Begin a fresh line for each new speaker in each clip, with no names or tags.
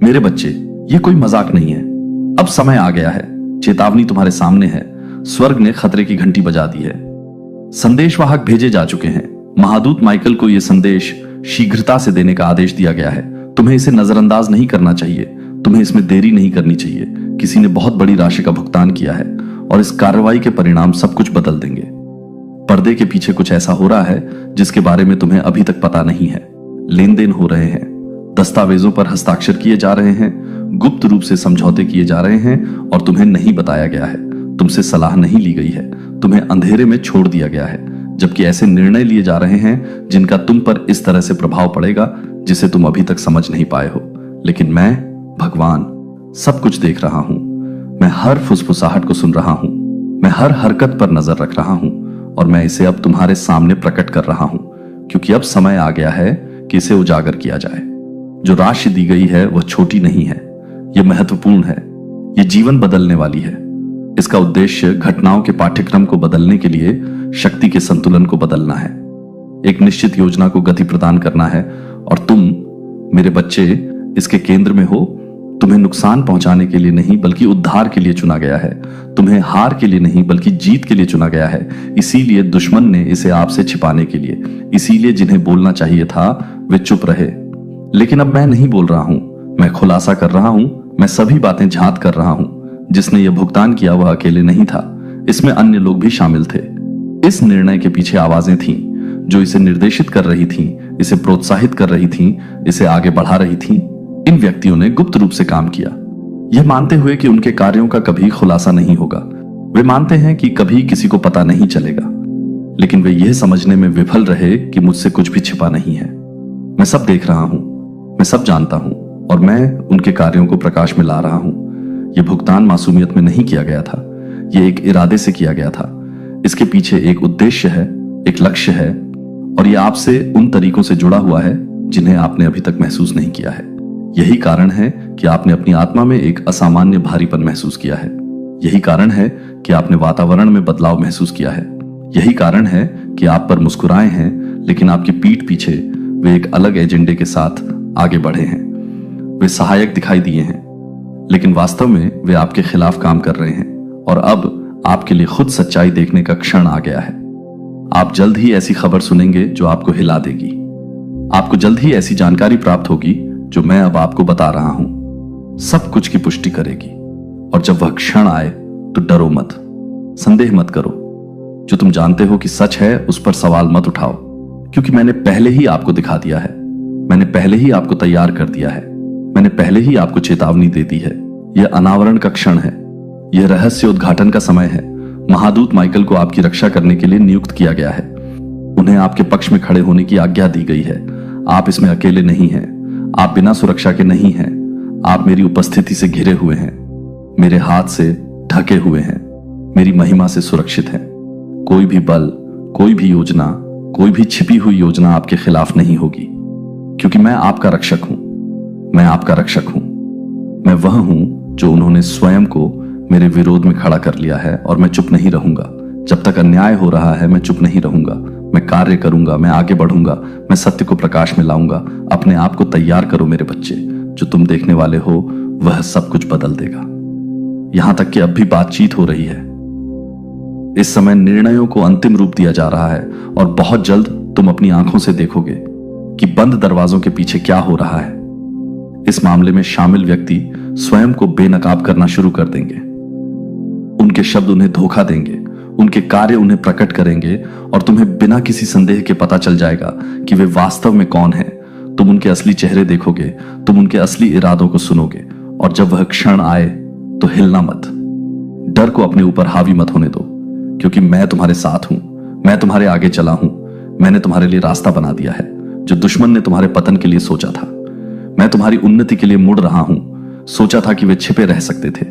मेरे बच्चे, ये कोई मजाक नहीं है। अब समय आ गया है। चेतावनी तुम्हारे सामने है। स्वर्ग ने खतरे की घंटी बजा दी है। संदेशवाहक भेजे जा चुके हैं। महादूत माइकल को यह संदेश शीघ्रता से देने का आदेश दिया गया है। तुम्हें इसे नजरअंदाज नहीं करना चाहिए। तुम्हें इसमें देरी नहीं करनी चाहिए। किसी ने बहुत बड़ी राशि का भुगतान किया है और इस कार्रवाई के परिणाम सब कुछ बदल देंगे। पर्दे के पीछे कुछ ऐसा हो रहा है जिसके बारे में तुम्हें अभी तक पता नहीं है। लेन देन हो रहे हैं, दस्तावेजों पर हस्ताक्षर किए जा रहे हैं, गुप्त रूप से समझौते किए जा रहे हैं और तुम्हें नहीं बताया गया है। तुमसे सलाह नहीं ली गई है। तुम्हें अंधेरे में छोड़ दिया गया है, जबकि ऐसे निर्णय लिए जा रहे हैं जिनका तुम पर इस तरह से प्रभाव पड़ेगा जिसे तुम अभी तक समझ नहीं पाए हो। लेकिन मैं, भगवान, सब कुछ देख रहा हूं। मैं हर फुसफुसाहट को सुन रहा हूं। मैं हर हरकत पर नजर रख रहा हूं और मैं इसे अब तुम्हारे सामने प्रकट कर रहा हूं, क्योंकि अब समय आ गया है कि इसे उजागर किया जाए। जो राशि दी गई है वह छोटी नहीं है, यह महत्वपूर्ण है, यह जीवन बदलने वाली है। इसका उद्देश्य घटनाओं के पाठ्यक्रम को बदलने के लिए शक्ति के संतुलन को बदलना है। एक निश्चित योजना को गति प्रदान करना है और तुम, मेरे बच्चे, इसके केंद्र में हो। तुम्हें नुकसान पहुंचाने के लिए नहीं बल्कि उद्धार के लिए चुना गया है। तुम्हें हार के लिए नहीं बल्कि जीत के लिए चुना गया है। इसीलिए दुश्मन ने इसे आपसे छिपाने के लिए, इसीलिए जिन्हें बोलना चाहिए था वे चुप रहे। लेकिन अब मैं नहीं बोल रहा हूं, मैं खुलासा कर रहा हूं। मैं सभी बातें झांत कर रहा हूं। जिसने यह भुगतान किया वह अकेले नहीं था, इसमें अन्य लोग भी शामिल थे। इस निर्णय के पीछे आवाजें थीं जो इसे निर्देशित कर रही थीं, इसे प्रोत्साहित कर रही थीं, इसे आगे बढ़ा रही थीं। इन व्यक्तियों ने गुप्त रूप से काम किया, यह मानते हुए कि उनके कार्यों का कभी खुलासा नहीं होगा। वे मानते हैं कि कभी किसी को पता नहीं चलेगा, लेकिन वे यह समझने में विफल रहे कि मुझसे कुछ भी छिपा नहीं है। मैं सब देख रहा हूं, मैं सब जानता हूं और मैं उनके कार्यों को प्रकाश में ला रहा हूं। यह भुगतान मासूमियत में नहीं किया गया था, यह एक इरादे से किया गया था। इसके पीछे एक उद्देश्य है, एक लक्ष्य है और यह आपसे उन तरीकों से जुड़ा हुआ है जिन्हें आपने अभी तक महसूस नहीं किया है। यही कारण है कि आपने अपनी आत्मा में एक असामान्य भारीपन महसूस किया है। यही कारण है कि आपने वातावरण में बदलाव महसूस किया है। यही कारण है कि आप पर मुस्कुराए हैं, लेकिन आपकी पीठ पीछे वे एक अलग एजेंडे के साथ आगे बढ़े हैं। वे सहायक दिखाई दिए हैं, लेकिन वास्तव में वे आपके खिलाफ काम कर रहे हैं। और अब आपके लिए खुद सच्चाई देखने का क्षण आ गया है। आप जल्द ही ऐसी खबर सुनेंगे जो आपको हिला देगी। आपको जल्द ही ऐसी जानकारी प्राप्त होगी जो मैं अब आपको बता रहा हूं, सब कुछ की पुष्टि करेगी। और जब वह क्षण आए तो डरो मत, संदेह मत करो। जो तुम जानते हो कि सच है उस पर सवाल मत उठाओ, क्योंकि मैंने पहले ही आपको दिखा दिया है। मैंने पहले ही आपको तैयार कर दिया है। मैंने पहले ही आपको चेतावनी दे दी है। यह अनावरण का क्षण है, यह रहस्य उद्घाटन का समय है। महादूत माइकल को आपकी रक्षा करने के लिए नियुक्त किया गया है। उन्हें आपके पक्ष में खड़े होने की आज्ञा दी गई है। आप इसमें अकेले नहीं हैं। आप बिना सुरक्षा के नहीं हैं। आप मेरी उपस्थिति से घिरे हुए हैं, मेरे हाथ से ढके हुए हैं, मेरी महिमा से सुरक्षित हैं। कोई भी बल, कोई भी योजना, कोई भी छिपी हुई योजना आपके खिलाफ नहीं होगी, क्योंकि मैं आपका रक्षक हूं। मैं आपका रक्षक हूं। मैं वह हूं जो उन्होंने स्वयं को मेरे विरोध में खड़ा कर लिया है और मैं चुप नहीं रहूंगा। जब तक अन्याय हो रहा है मैं चुप नहीं रहूंगा। मैं कार्य करूंगा, मैं आगे बढ़ूंगा, मैं सत्य को प्रकाश में लाऊंगा। अपने आप को तैयार करो मेरे बच्चे। जो तुम देखने वाले हो वह सब कुछ बदल देगा। यहां तक कि अब भी बातचीत हो रही है। इस समय निर्णयों को अंतिम रूप दिया जा रहा है और बहुत जल्द तुम अपनी आंखों से देखोगे कि बंद दरवाजों के पीछे क्या हो रहा है। इस मामले में शामिल व्यक्ति स्वयं को बेनकाब करना शुरू कर देंगे। उनके शब्द उन्हें धोखा देंगे, उनके कार्य उन्हें प्रकट करेंगे और तुम्हें बिना किसी संदेह के पता चल जाएगा कि वे वास्तव में कौन हैं। तुम उनके असली चेहरे देखोगे, तुम उनके असली इरादों को सुनोगे और जब वह क्षण आए तो हिलना मत। डर को अपने ऊपर हावी मत होने दो, क्योंकि मैं तुम्हारे साथ हूं। मैं तुम्हारे आगे चला हूं। मैंने तुम्हारे लिए रास्ता बना दिया है जो दुश्मन ने तुम्हारे पतन के लिए सोचा था। मैं तुम्हारी उन्नति के लिए मुड़ रहा हूं। सोचा था कि वे छिपे रह सकते थे,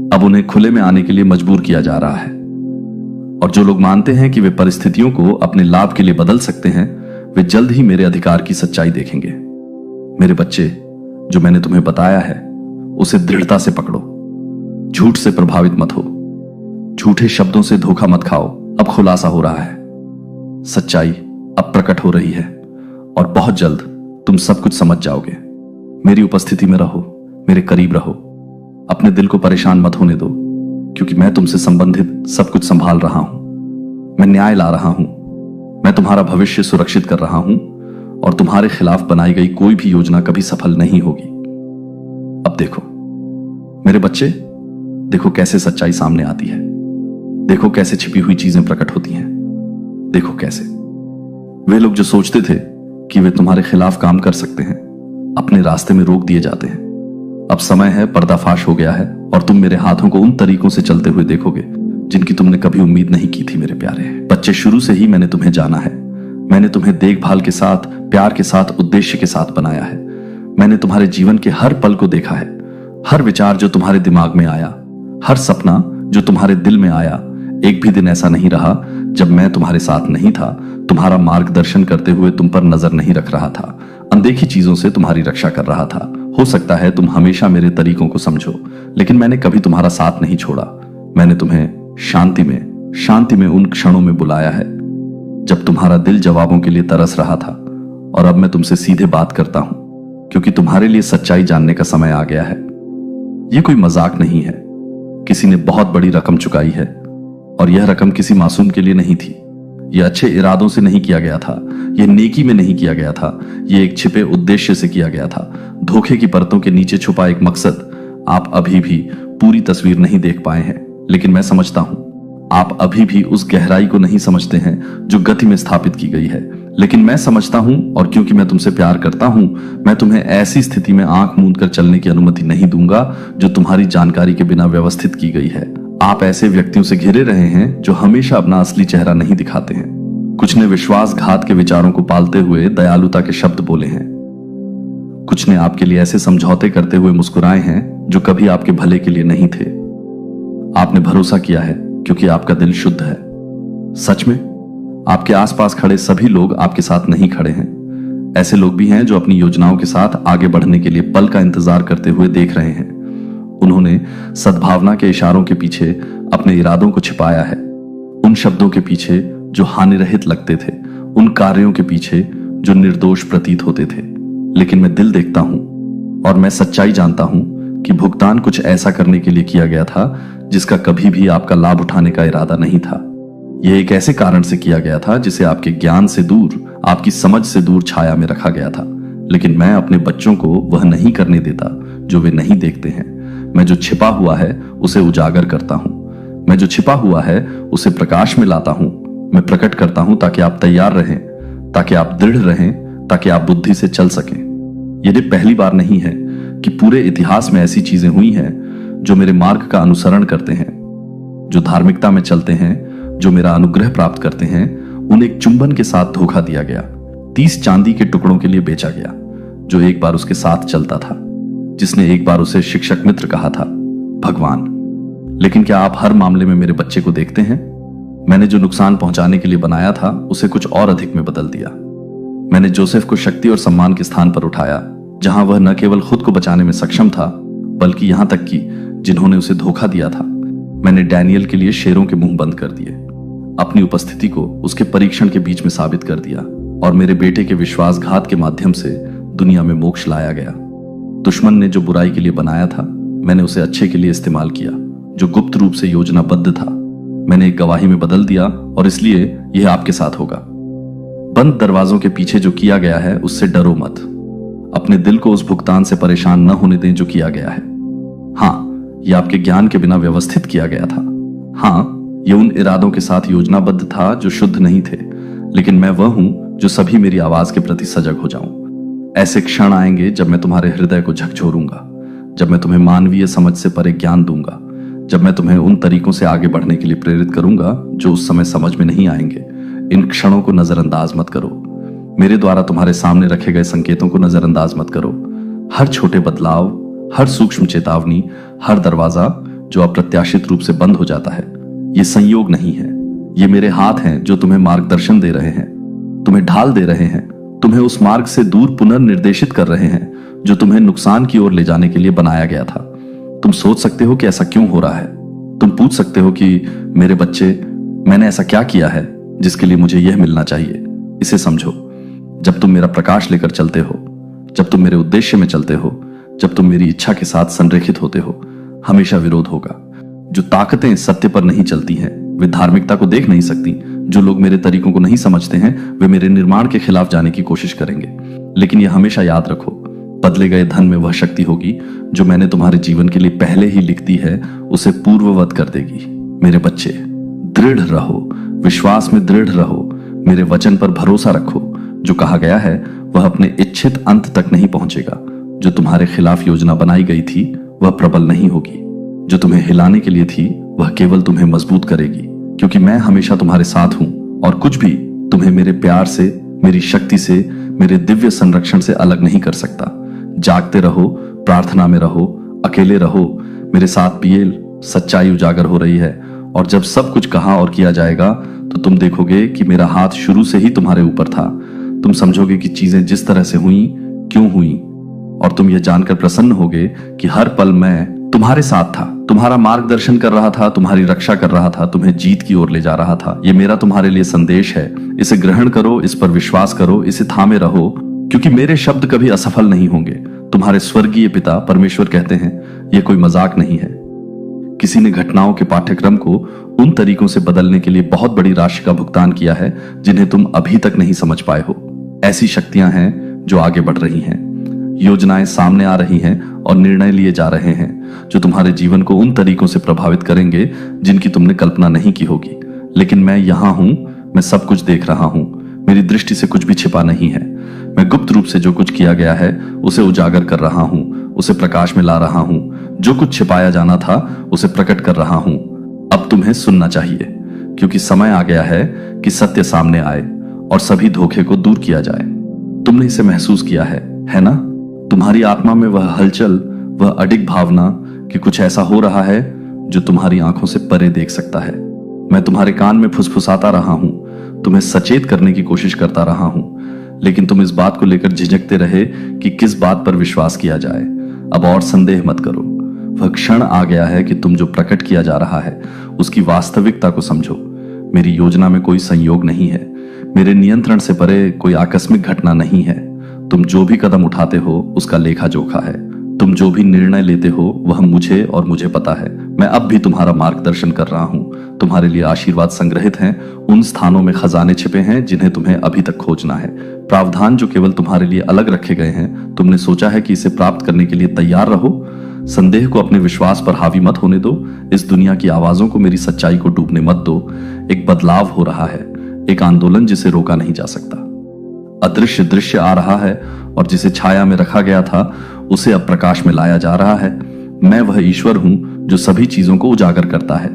अब उन्हें खुले में आने के लिए मजबूर किया जा रहा है। और जो लोग मानते हैं कि वे परिस्थितियों को अपने लाभ के लिए बदल सकते हैं, वे जल्द ही मेरे अधिकार की सच्चाई देखेंगे। मेरे बच्चे, जो मैंने तुम्हें बताया है उसे दृढ़ता से पकड़ो। झूठ से प्रभावित मत हो। झूठे शब्दों से धोखा मत खाओ। अब खुलासा हो रहा है। सच्चाई अब प्रकट हो रही है और बहुत जल्द तुम सब कुछ समझ जाओगे। मेरी उपस्थिति में रहो। मेरे करीब रहो, अपने दिल को परेशान मत होने दो, क्योंकि मैं तुमसे संबंधित सब कुछ संभाल रहा हूं। मैं न्याय ला रहा हूं, मैं तुम्हारा भविष्य सुरक्षित कर रहा हूं और तुम्हारे खिलाफ बनाई गई कोई भी योजना कभी सफल नहीं होगी। अब देखो मेरे बच्चे, देखो कैसे सच्चाई सामने आती है, देखो कैसे छिपी हुई चीजें प्रकट होती हैं, देखो कैसे वे लोग जो सोचते थे कि वे तुम्हारे खिलाफ काम कर सकते हैं, अपने रास्ते में रोक दिए जाते हैं। अब समय है, पर्दाफाश हो गया है और तुम मेरे हाथों को उन तरीकों से चलते हुए देखोगे जिनकी तुमने कभी उम्मीद नहीं की थी। मेरे प्यारे बच्चे, शुरू से ही मैंने तुम्हें जाना है। मैंने तुम्हें देखभाल के साथ, प्यार के साथ, उद्देश्य के साथ बनाया है। मैंने तुम्हारे जीवन के हर पल को देखा है, हर विचार जो तुम्हारे दिमाग में आया, हर सपना जो तुम्हारे दिल में आया। एक भी दिन ऐसा नहीं रहा जब मैं तुम्हारे साथ नहीं था, तुम्हारा मार्गदर्शन करते हुए तुम पर नजर नहीं रख रहा था, अनदेखी चीजों से तुम्हारी रक्षा कर रहा था। हो सकता है तुम हमेशा मेरे तरीकों को समझो, लेकिन मैंने कभी तुम्हारा साथ नहीं छोड़ा। मैंने तुम्हें शांति में उन क्षणों में बुलाया है जब तुम्हारा दिल जवाबों के लिए तरस रहा था। और अब मैं तुमसे सीधे बात करता हूं, क्योंकि तुम्हारे लिए सच्चाई जानने का समय आ गया है। यह कोई मजाक नहीं है। किसी ने बहुत बड़ी रकम चुकाई है और यह रकम किसी मासूम के लिए नहीं थी। यह अच्छे इरादों से नहीं किया गया था, यह नेकी में नहीं किया गया था, यह एक छिपे उद्देश्य से किया गया था। धोखे की परतों के नीचे छुपा एक मकसद। आप अभी भी पूरी तस्वीर नहीं देख पाए हैं, लेकिन मैं समझता हूं। आप अभी भी उस गहराई को नहीं समझते हैं जो गति में स्थापित की गई है, लेकिन मैं समझता हूं। और क्योंकि मैं तुमसे प्यार करता हूं, मैं तुम्हें ऐसी स्थिति में आंख मूंद कर चलने की अनुमति नहीं दूंगा जो तुम्हारी जानकारी के बिना व्यवस्थित की गई है। आप ऐसे व्यक्तियों से घिरे रहे हैं जो हमेशा अपना असली चेहरा नहीं दिखाते हैं। कुछ ने विश्वासघात के विचारों को पालते हुए दयालुता के शब्द बोले हैं। कुछ ने आपके लिए ऐसे समझौते करते हुए मुस्कुराए हैं जो कभी आपके भले के लिए नहीं थे। आपने भरोसा किया है क्योंकि आपका दिल शुद्ध है। सच में आपके आसपास खड़े सभी लोग आपके साथ नहीं खड़े हैं। ऐसे लोग भी हैं जो अपनी योजनाओं के साथ आगे बढ़ने के लिए पल का इंतजार करते हुए देख रहे हैं। उन्होंने सद्भावना के इशारों के पीछे अपने इरादों को छिपाया है, उन शब्दों के पीछे जो हानिरहित लगते थे, उन कार्यों के पीछे जो निर्दोष प्रतीत होते थे। लेकिन मैं दिल देखता हूं और मैं सच्चाई जानता हूं कि भुगतान कुछ ऐसा करने के लिए किया गया था जिसका कभी भी आपका लाभ उठाने का इरादा नहीं था। यह एक ऐसे कारण से किया गया था जिसे आपके ज्ञान से दूर, आपकी समझ से दूर छाया में रखा गया था। लेकिन मैं अपने बच्चों को वह नहीं करने देता जो वे नहीं देखते हैं। मैं जो छिपा हुआ है उसे उजागर करता हूं, मैं जो छिपा हुआ है उसे प्रकाश में लाता हूं। मैं प्रकट करता हूं ताकि आप तैयार रहें, ताकि आप दृढ़ रहें, ताकि आप बुद्धि से चल सकें। यह पहली बार नहीं है कि पूरे इतिहास में ऐसी चीजें हुई हैं जो मेरे मार्ग का अनुसरण करते हैं, जो धार्मिकता में चलते हैं, जो मेरा अनुग्रह प्राप्त करते हैं। उन्हें एक चुंबन के साथ धोखा दिया गया, 30 चांदी के टुकड़ों के लिए बेचा गया। जो एक बार उसके साथ चलता था, जिसने एक बार उसे शिक्षक मित्र कहा था, भगवान। लेकिन क्या आप हर मामले में मेरे बच्चे को देखते हैं? मैंने जो नुकसान पहुंचाने के लिए बनाया था उसे कुछ और अधिक में बदल दिया। मैंने जोसेफ को शक्ति और सम्मान के स्थान पर उठाया, जहां वह न केवल खुद को बचाने में सक्षम था, बल्कि यहां तक कि जिन्होंने उसे धोखा दिया था। मैंने डैनियल के लिए शेरों के मुंह बंद कर दिए, अपनी उपस्थिति को उसके परीक्षण के बीच में साबित कर दिया, और मेरे बेटे के विश्वासघात के माध्यम से दुनिया में मोक्ष लाया गया। दुश्मन ने जो बुराई के लिए बनाया था, मैंने उसे अच्छे के लिए इस्तेमाल किया। जो गुप्त रूप से योजनाबद्ध था, मैंने एक गवाही में बदल दिया, और इसलिए यह आपके साथ होगा। बंद दरवाजों के पीछे जो किया गया है उससे डरो मत। अपने दिल को उस भुगतान से परेशान न होने दें जो किया गया है। हाँ, यह आपके ज्ञान के बिना व्यवस्थित किया गया था। हाँ, यह उन इरादों के साथ योजनाबद्ध था जो शुद्ध नहीं थे। लेकिन मैं वह हूं जो सभी मेरी आवाज के प्रति सजग हो जाऊं। ऐसे क्षण आएंगे जब मैं तुम्हारे हृदय को झकझोरूंगा, जब मैं तुम्हें मानवीय समझ से परे ज्ञान दूंगा, जब मैं तुम्हें उन तरीकों से आगे बढ़ने के लिए प्रेरित करूंगा जो उस समय समझ में नहीं आएंगे। इन क्षणों को नजरअंदाज मत करो। मेरे द्वारा तुम्हारे सामने रखे गए संकेतों को नजरअंदाज मत करो। हर छोटे बदलाव, हर सूक्ष्म चेतावनी, हर दरवाजा जो अप्रत्याशित रूप से बंद हो जाता है, ये संयोग नहीं है। ये मेरे हाथ हैं जो तुम्हें मार्गदर्शन दे रहे हैं, तुम्हें ढाल दे रहे हैं, तुम्हें उस मार्ग से दूर पुनर्निर्देशित कर रहे हैं जो तुम्हें नुकसान की ओर ले जाने के लिए बनाया गया था। तुम सोच सकते हो कि ऐसा क्यों हो रहा है। तुम पूछ सकते हो कि मेरे बच्चे, मैंने ऐसा क्या किया है जिसके लिए मुझे यह मिलना चाहिए। इसे समझो, जब तुम मेरा प्रकाश लेकर चलते हो, जब तुम मेरे उद्देश्य में चलते हो, जब तुम मेरी इच्छा के साथ संरेखित होते हो, हमेशा विरोध होगा। जो ताकतें सत्य पर नहीं चलती हैं, वे धार्मिकता को देख नहीं सकती। जो लोग मेरे तरीकों को नहीं समझते हैं, वे मेरे निर्माण के खिलाफ जाने की कोशिश करेंगे। लेकिन यह हमेशा याद रखो, बदले गए धन में वह शक्ति होगी जो मैंने तुम्हारे जीवन के लिए पहले ही लिख दी है, उसे पूर्ववत कर देगी। मेरे बच्चे, दृढ़ रहो, विश्वास में दृढ़ रहो, मेरे वचन पर भरोसा रखो। जो कहा गया है वह अपने इच्छित अंत तक नहीं पहुंचेगा। जो तुम्हारे खिलाफ योजना बनाई गई थी वह प्रबल नहीं होगी। जो तुम्हें हिलाने के लिए थी वह केवल तुम्हें मजबूत करेगी, क्योंकि मैं हमेशा तुम्हारे साथ हूं और कुछ भी तुम्हें मेरे प्यार से, मेरी शक्ति से, मेरे दिव्य संरक्षण से अलग नहीं कर सकता। जागते रहो, प्रार्थना में रहो, अकेले रहो। मेरे साथ पिएल, सच्चाई उजागर हो रही है। और जब सब कुछ कहा और किया जाएगा तो तुम देखोगे कि मेरा हाथ शुरू से ही तुम्हारे ऊपर था। तुम समझोगे कि चीजें जिस तरह से हुई क्यों हुई, और तुम यह जानकर प्रसन्न होगे कि हर पल मैं तुम्हारे साथ था, तुम्हारा मार्गदर्शन कर रहा था, तुम्हारी रक्षा कर रहा था, तुम्हें जीत की ओर ले जा रहा था। यह मेरा तुम्हारे लिए संदेश है। इसे ग्रहण करो, इस पर विश्वास करो, इसे थामे रहो, क्योंकि मेरे शब्द कभी असफल नहीं होंगे। तुम्हारे स्वर्गीय पिता परमेश्वर कहते हैं, यह कोई मजाक नहीं है। किसी ने घटनाओं के पाठ्यक्रम को उन तरीकों से बदलने के लिए बहुत बड़ी राशि का भुगतान किया है जिन्हें तुम अभी तक नहीं समझ पाए हो। ऐसी शक्तियां हैं जो आगे बढ़ रही हैं, योजनाएं सामने आ रही हैं और निर्णय लिए जा रहे हैं जो तुम्हारे जीवन को उन तरीकों से प्रभावित करेंगे जिनकी तुमने कल्पना नहीं की होगी। लेकिन मैं यहां हूं, मैं सब कुछ देख रहा हूं। मेरी दृष्टि से कुछ भी छिपा नहीं है। मैं गुप्त रूप से जो कुछ किया गया है उसे उजागर कर रहा हूं, उसे प्रकाश में ला रहा हूं। जो कुछ छिपाया जाना था उसे प्रकट कर रहा हूं। अब तुम्हें सुनना चाहिए, क्योंकि समय आ गया है कि सत्य सामने आए और सभी धोखे को दूर किया जाए। तुमने इसे महसूस किया है ना? तुम्हारी आत्मा में वह हलचल, वह अडिग भावना कि कुछ ऐसा हो रहा है जो तुम्हारी आंखों से परे देख सकता है। मैं तुम्हारे कान में फुसफुसाता रहा हूं, तुम्हें सचेत करने की कोशिश करता रहा हूं, लेकिन तुम इस बात को लेकर झिझकते रहे कि किस बात पर विश्वास किया जाए। अब और संदेह मत करो। वह क्षण आ गया है कि तुम जो प्रकट किया जा रहा है उसकी वास्तविकता को समझो। मेरी योजना में कोई संयोग नहीं है, मेरे नियंत्रण से परे कोई आकस्मिक घटना नहीं है। तुम जो भी कदम उठाते हो उसका लेखा जोखा है। तुम जो भी निर्णय लेते हो वह मुझे और मुझे पता है। मैं अब भी तुम्हारा मार्गदर्शन कर रहा हूं। तुम्हारे लिए आशीर्वाद संग्रहित हैं, उन स्थानों में खजाने छिपे हैं जिन्हें तुम्हें अभी तक खोजना है। प्रावधान जो केवल तुम्हारे लिए अलग रखे गए हैं, तुमने सोचा है कि इसे प्राप्त करने के लिए तैयार रहो। संदेह को अपने विश्वास पर हावी मत होने दो। इस दुनिया की आवाजों को मेरी सच्चाई को डूबने मत दो। एक बदलाव हो रहा है, एक आंदोलन जिसे रोका नहीं जा सकता। अदृश्य दृश्य आ रहा है और जिसे छाया में रखा गया था उसे अब प्रकाश में लाया जा रहा है। मैं वह ईश्वर हूं जो सभी चीजों को उजागर करता है,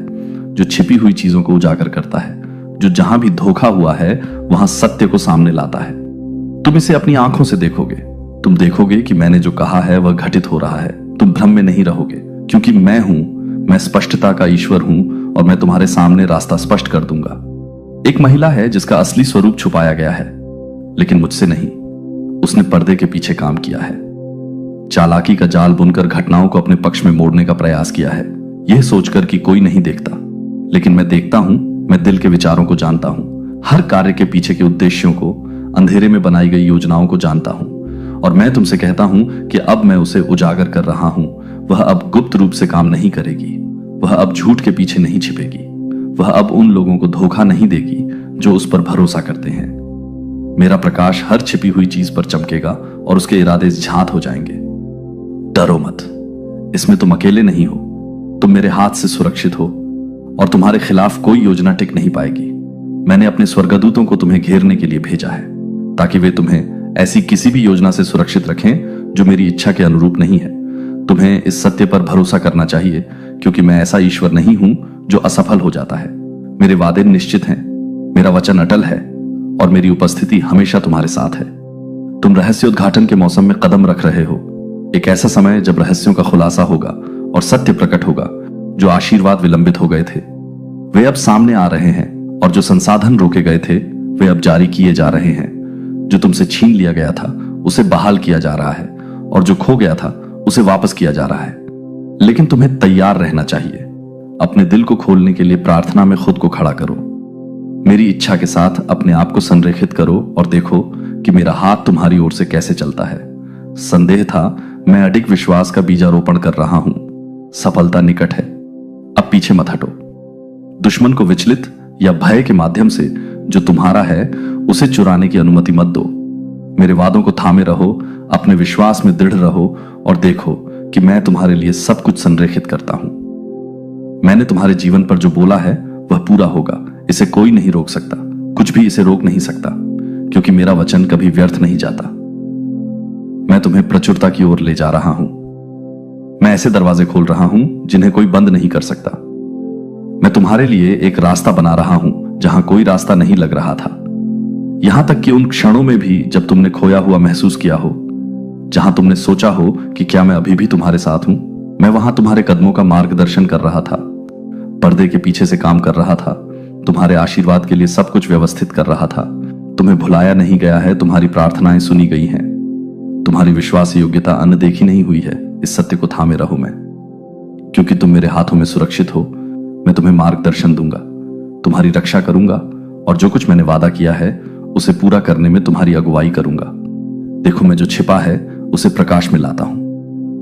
जो छिपी हुई चीजों को उजागर करता है, जो जहां भी धोखा हुआ है वहां सत्य को सामने लाता है। तुम इसे अपनी आंखों से देखोगे। तुम देखोगे कि मैंने जो कहा है वह घटित हो रहा है। तुम भ्रम में नहीं रहोगे, क्योंकि मैं हूं, मैं स्पष्टता का ईश्वर हूं और मैं तुम्हारे सामने रास्ता स्पष्ट कर दूंगा। एक महिला है जिसका असली स्वरूप छुपाया गया है, लेकिन मुझसे नहीं। उसने पर्दे के पीछे काम किया है, चालाकी का जाल बुनकर घटनाओं को अपने पक्ष में मोड़ने का प्रयास किया है, यह सोचकर कि कोई नहीं देखता। लेकिन मैं देखता हूं, मैं दिल के विचारों को जानता हूं, हर कार्य के पीछे के उद्देश्यों को, अंधेरे में बनाई गई योजनाओं को जानता हूं। और मैं तुमसे कहता हूं कि अब मैं उसे उजागर कर रहा हूं। वह अब गुप्त रूप से काम नहीं करेगी, वह अब झूठ के पीछे नहीं छिपेगी, वह अब उन लोगों को धोखा नहीं देगी जो उस पर भरोसा करते हैं। मेरा प्रकाश हर छिपी हुई चीज पर चमकेगा और उसके इरादे झांत हो जाएंगे। डरो मत, इसमें तुम अकेले नहीं हो। तुम मेरे हाथ से सुरक्षित हो और तुम्हारे खिलाफ कोई योजना टिक नहीं पाएगी। मैंने अपने स्वर्गदूतों को तुम्हें घेरने के लिए भेजा है, ताकि वे तुम्हें ऐसी किसी भी योजना से सुरक्षित रखें जो मेरी इच्छा के अनुरूप नहीं है। तुम्हें इस सत्य पर भरोसा करना चाहिए, क्योंकि मैं ऐसा ईश्वर नहीं हूं जो असफल हो जाता है। मेरे वादे निश्चित हैं, मेरा वचन अटल है और मेरी उपस्थिति हमेशा तुम्हारे साथ है। तुम रहस्योद्घाटन के मौसम में कदम रख रहे हो, एक ऐसा समय जब रहस्यों का खुलासा होगा और सत्य प्रकट होगा। जो आशीर्वाद विलंबित हो गए थे वे अब सामने आ रहे हैं, और जो संसाधन रोके गए थे वे अब जारी किए जा रहे हैं। जो तुमसे छीन लिया गया था उसे बहाल किया जा रहा है, और जो खो गया था उसे वापस किया जा रहा है। लेकिन तुम्हें तैयार रहना चाहिए। अपने दिल को खोलने के लिए प्रार्थना में खुद को खड़ा करो। मेरी इच्छा के साथ अपने आप को संरेखित करो और देखो कि मेरा हाथ तुम्हारी ओर से कैसे चलता है। संदेह था, मैं अडिग विश्वास का बीजारोपण कर रहा हूं। सफलता निकट है। अब पीछे मत हटो। दुश्मन को विचलित या भय के माध्यम से जो तुम्हारा है उसे चुराने की अनुमति मत दो। मेरे वादों को थामे रहो, अपने विश्वास में दृढ़ रहो और देखो कि मैं तुम्हारे लिए सब कुछ संरेखित करता हूं। मैंने तुम्हारे जीवन पर जो बोला है वह पूरा होगा। इसे कोई नहीं रोक सकता, कुछ भी इसे रोक नहीं सकता, क्योंकि मेरा वचन कभी व्यर्थ नहीं जाता। मैं तुम्हें प्रचुरता की ओर ले जा रहा हूं। मैं ऐसे दरवाजे खोल रहा हूं जिन्हें कोई बंद नहीं कर सकता। मैं तुम्हारे लिए एक रास्ता बना रहा हूं जहां कोई रास्ता नहीं लग रहा था। यहां तक कि उन क्षणों में भी जब तुमने खोया हुआ महसूस किया हो, जहां तुमने सोचा हो कि क्या मैं अभी भी तुम्हारे साथ हूं, मैं वहां तुम्हारे कदमों का मार्गदर्शन कर रहा था, पर्दे के पीछे से काम कर रहा था, तुम्हारे आशीर्वाद के लिए सब कुछ व्यवस्थित कर रहा था। तुम्हें भुलाया नहीं गया है, तुम्हारी प्रार्थनाएं सुनी गई हैं, तुम्हारी विश्वास योग्यता अनदेखी नहीं हुई है। इस सत्य को थामे रहो। मैं, क्योंकि तुम मेरे हाथों में सुरक्षित हो, मैं तुम्हें मार्गदर्शन दूंगा, तुम्हारी रक्षा करूंगा और जो कुछ मैंने वादा किया है उसे पूरा करने में तुम्हारी अगुवाई करूंगा। देखो, मैं जो छिपा है उसे प्रकाश में लाता हूं।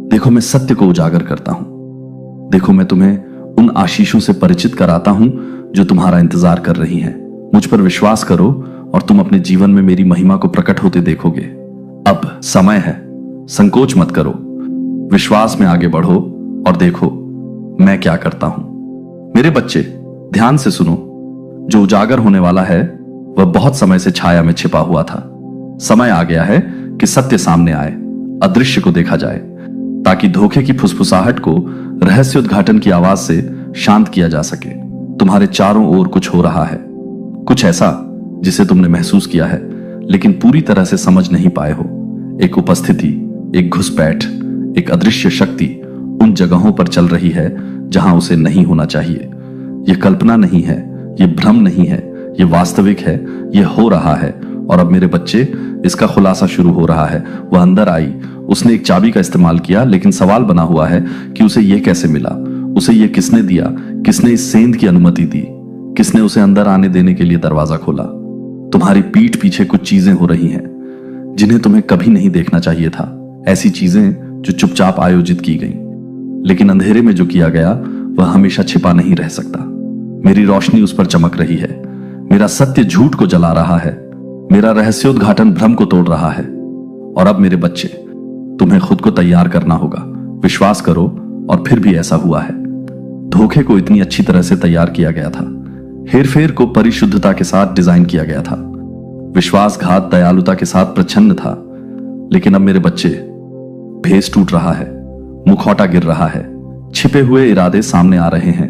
देखो, मैं सत्य को उजागर करता हूं। देखो, मैं तुम्हें उन आशीषों से परिचित कराता हूं जो तुम्हारा इंतजार कर रही हैं। मुझ पर विश्वास करो और तुम अपने जीवन में मेरी महिमा को प्रकट होते देखोगे। अब समय है, संकोच मत करो, विश्वास में आगे बढ़ो और देखो मैं क्या करता हूं। मेरे बच्चे, ध्यान से सुनो। जो उजागर होने वाला है वह बहुत समय से छाया में छिपा हुआ था। समय आ गया है कि सत्य सामने आए, अदृश्य को देखा जाए, ताकि धोखे की फुसफुसाहट को रहस्योद्घाटन की आवाज से शांत किया जा सके। तुम्हारे चारों ओर कुछ हो रहा है, कुछ ऐसा जिसे तुमने महसूस किया है लेकिन पूरी तरह से समझ नहीं पाए हो। एक उपस्थिति, एक घुसपैठ, एक अदृश्य शक्ति उन जगहों पर चल रही है जहां उसे नहीं होना चाहिए। यह कल्पना नहीं है, यह भ्रम नहीं है, यह वास्तविक है, यह हो रहा है। और अब मेरे बच्चे, इसका खुलासा शुरू हो रहा है। वह अंदर आई, उसने एक चाबी का इस्तेमाल किया, लेकिन सवाल बना हुआ है कि उसे यह कैसे मिला, उसे यह किसने दिया, किसने इस सेंध की अनुमति दी, किसने उसे अंदर आने देने के लिए दरवाजा खोला। तुम्हारी पीठ पीछे कुछ चीजें हो रही हैं जिन्हें तुम्हें कभी नहीं देखना चाहिए था। ऐसी चीजें जो चुपचाप आयोजित की गई, लेकिन अंधेरे में जो किया गया वह हमेशा छिपा नहीं रह सकता। मेरी रोशनी उस पर चमक रही है, मेरा सत्य झूठ को जला रहा है, मेरा रहस्योद्घाटन भ्रम को तोड़ रहा है। और अब मेरे बच्चे, तुम्हें खुद को तैयार करना होगा। विश्वास करो, और फिर भी ऐसा हुआ है। धोखे को इतनी अच्छी तरह से तैयार किया गया था, हेरफेर को परिशुद्धता के साथ डिजाइन किया गया था, विश्वासघात दयालुता के साथ प्रच्छन्न था। लेकिन अब मेरे बच्चे, भेस टूट रहा है, मुखौटा गिर रहा है, छिपे हुए इरादे सामने आ रहे हैं।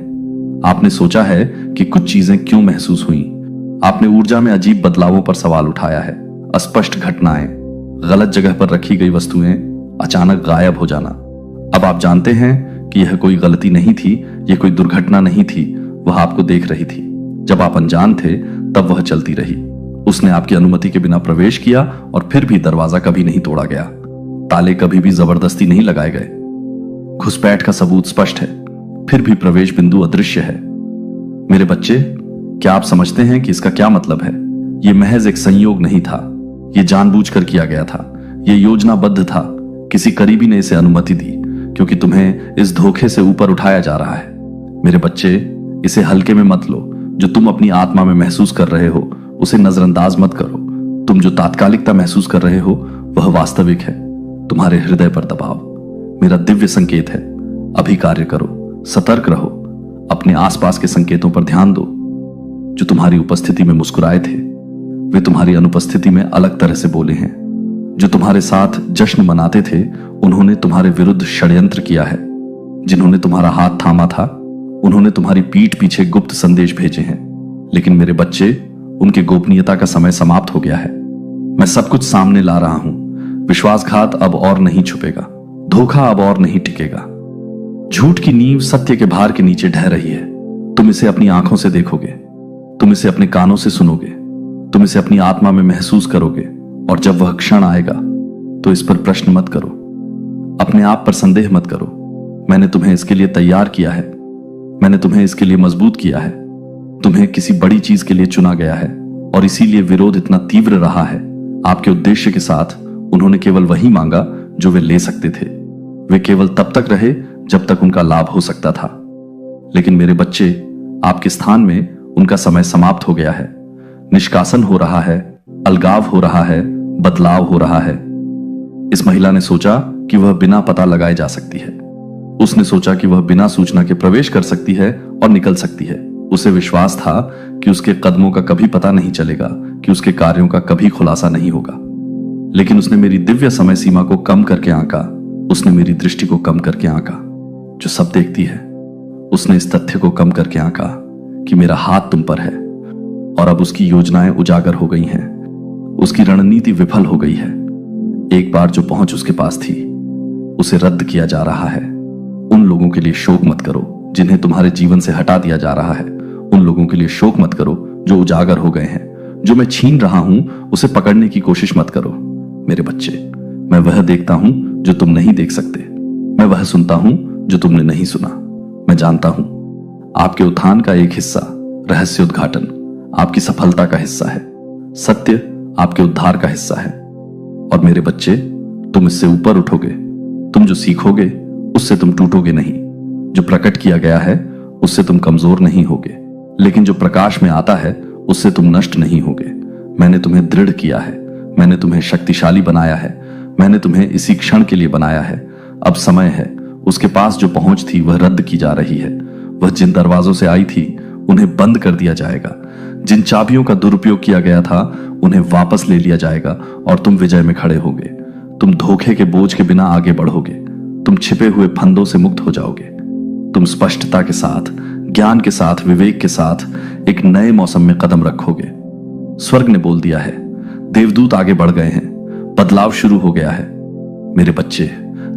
आपने सोचा है कि कुछ चीजें क्यों महसूस हुई, आपने ऊर्जा में अजीब बदलावों पर सवाल उठाया है। अस्पष्ट घटनाएं, गलत जगह पर रखी गई वस्तुएं अचानक गायब हो जाना। अब आप जानते हैं कि यह कोई गलती नहीं थी, यह कोई दुर्घटना नहीं थी, वह आपको देख रही थी। जब आप अनजान थे तब वह चलती रही। उसने आपकी अनुमति के बिना प्रवेश किया और फिर भी दरवाजा कभी नहीं तोड़ा गया, ताले कभी भी जबरदस्ती नहीं लगाए गए। घुसपैठ का सबूत स्पष्ट है, फिर भी प्रवेश बिंदु अदृश्य है। मेरे बच्चे, क्या आप समझते हैं कि इसका क्या मतलब है? यह महज एक संयोग नहीं था, यह जानबूझकर किया गया था, यह योजनाबद्ध था। किसी करीबी ने इसे अनुमति दी, क्योंकि तुम्हें इस धोखे से ऊपर उठाया जा रहा है। मेरे बच्चे, इसे हल्के में मत लो। जो तुम अपनी आत्मा में महसूस कर रहे हो उसे नजरअंदाज मत करो। तुम जो तात्कालिकता महसूस कर रहे हो वह वास्तविक है। तुम्हारे हृदय पर दबाव मेरा दिव्य संकेत है। अभी कार्य करो, सतर्क रहो, अपने आसपास के संकेतों पर ध्यान दो। जो तुम्हारी उपस्थिति में मुस्कुराए थे वे तुम्हारी अनुपस्थिति में अलग तरह से बोले हैं। जो तुम्हारे साथ जश्न मनाते थे उन्होंने तुम्हारे विरुद्ध षड्यंत्र किया है। जिन्होंने तुम्हारा हाथ थामा था उन्होंने तुम्हारी पीठ पीछे गुप्त संदेश भेजे हैं। लेकिन मेरे बच्चे, उनकी गोपनीयता का समय समाप्त हो गया है। मैं सब कुछ सामने ला रहा हूं। विश्वासघात अब और नहीं छुपेगा, धोखा अब और नहीं टिकेगा। झूठ की नींव सत्य के भार के नीचे ढह रही है। तुम इसे अपनी आंखों से देखोगे, तुम इसे अपने कानों से सुनोगे, तुम इसे अपनी आत्मा में महसूस करोगे। और जब वह क्षण आएगा तो इस पर प्रश्न मत करो, अपने आप पर संदेह मत करो। मैंने तुम्हें इसके लिए तैयार किया है, मैंने तुम्हें इसके लिए मजबूत किया है। तुम्हें किसी बड़ी चीज के लिए चुना गया है और इसीलिए विरोध इतना तीव्र रहा है। आपके उद्देश्य के साथ उन्होंने केवल वही मांगा जो वे ले सकते थे। वे केवल तब तक रहे जब तक उनका लाभ हो सकता था। लेकिन मेरे बच्चे, आपके स्थान में उनका समय समाप्त हो गया है। निष्कासन हो रहा है, अलगाव हो रहा है, बदलाव हो रहा है। इस महिला ने सोचा कि वह बिना पता लगाए जा सकती है। उसने सोचा कि वह बिना सूचना के प्रवेश कर सकती है और निकल सकती है। उसे विश्वास था कि उसके कदमों का कभी पता नहीं चलेगा, कि उसके कार्यों का कभी खुलासा नहीं होगा। लेकिन उसने मेरी दिव्य समय सीमा को कम करके आंका। उसने मेरी दृष्टि को कम करके आंका, जो सब देखती है। उसने इस तथ्य को कम करके आंका कि मेरा हाथ तुम पर है, और अब उसकी योजनाएं उजागर हो गई हैं। उसकी रणनीति विफल हो गई है। एक बार जो पहुंच उसके पास थी, उसे रद्द किया जा रहा है। उन लोगों के लिए शोक मत करो जिन्हें तुम्हारे जीवन से हटा दिया जा रहा है। उन लोगों के लिए शोक मत करो जो उजागर हो गए हैं। जो मैं छीन रहा हूं, उसे पकड़ने की कोशिश मत करो। मेरे बच्चे, मैं वह देखता हूं जो तुम नहीं देख सकते। मैं वह सुनता हूं जो तुमने नहीं सुना। मैं जानता हूं आपके उत्थान का एक हिस्सा, रहस्य उद्घाटन, आपकी सफलता का हिस्सा है। सत्य आपके उद्धार का हिस्सा है। और मेरे बच्चे, तुम इससे ऊपर उठोगे। तुम जो सीखोगे उससे तुम टूटोगे नहीं। जो प्रकट किया गया है उससे तुम कमजोर नहीं होगे, लेकिन जो प्रकाश में आता है उससे तुम नष्ट नहीं होगे। मैंने तुम्हें दृढ़ किया है। मैंने तुम्हें शक्तिशाली बनाया है। मैंने तुम्हें इसी क्षण के लिए बनाया है। अब समय है। उसके पास जो पहुंच थी वह रद्द की जा रही है। वह जिन दरवाजों से आई थी उन्हें बंद कर दिया जाएगा। जिन चाबियों का दुरुपयोग किया गया था उन्हें वापस ले लिया जाएगा और तुम विजय में खड़े होगे। तुम धोखे के बोझ के बिना आगे बढ़ोगे। तुम छिपे हुए फंदों से मुक्त हो जाओगे। तुम स्पष्टता के साथ, ज्ञान के साथ, विवेक के साथ एक नए मौसम में कदम रखोगे। स्वर्ग ने बोल दिया है। देवदूत आगे बढ़ गए हैं। बदलाव शुरू हो गया है। मेरे बच्चे,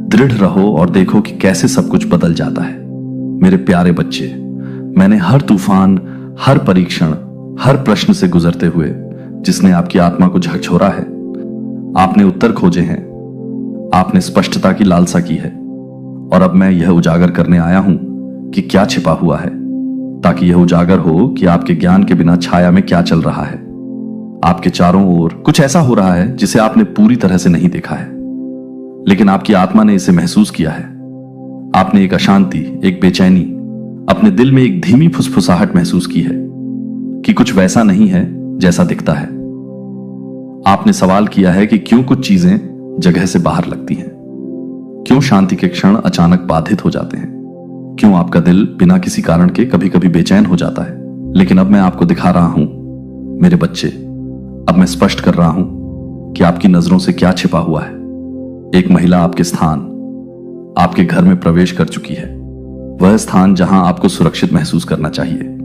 दृढ़ रहो और देखो कि कैसे सब कुछ बदल जाता है। मेरे प्यारे बच्चे, मैंने हर तूफान, हर परीक्षण, हर प्रश्न से गुजरते हुए जिसने आपकी आत्मा को झकझोरा है, आपने उत्तर खोजे हैं। आपने स्पष्टता की लालसा की है। और अब मैं यह उजागर करने आया हूं कि क्या छिपा हुआ है, ताकि यह उजागर हो कि आपके ज्ञान के बिना छाया में क्या चल रहा है। आपके चारों ओर कुछ ऐसा हो रहा है जिसे आपने पूरी तरह से नहीं देखा है, लेकिन आपकी आत्मा ने इसे महसूस किया है। आपने एक अशांति, एक बेचैनी, अपने दिल में एक धीमी फुसफुसाहट महसूस की है कि कुछ वैसा नहीं है जैसा दिखता है। आपने सवाल किया है कि क्यों कुछ चीजें जगह से बाहर लगती हैं, क्यों शांति के क्षण अचानक बाधित हो जाते हैं, क्यों आपका दिल बिना किसी कारण के कभी कभी बेचैन हो जाता है। लेकिन अब मैं आपको दिखा रहा हूं, मेरे बच्चे, अब मैं स्पष्ट कर रहा हूं कि आपकी नजरों से क्या छिपा हुआ है। एक महिला आपके स्थान, आपके घर में प्रवेश कर चुकी है। वह स्थान जहां आपको सुरक्षित महसूस करना चाहिए,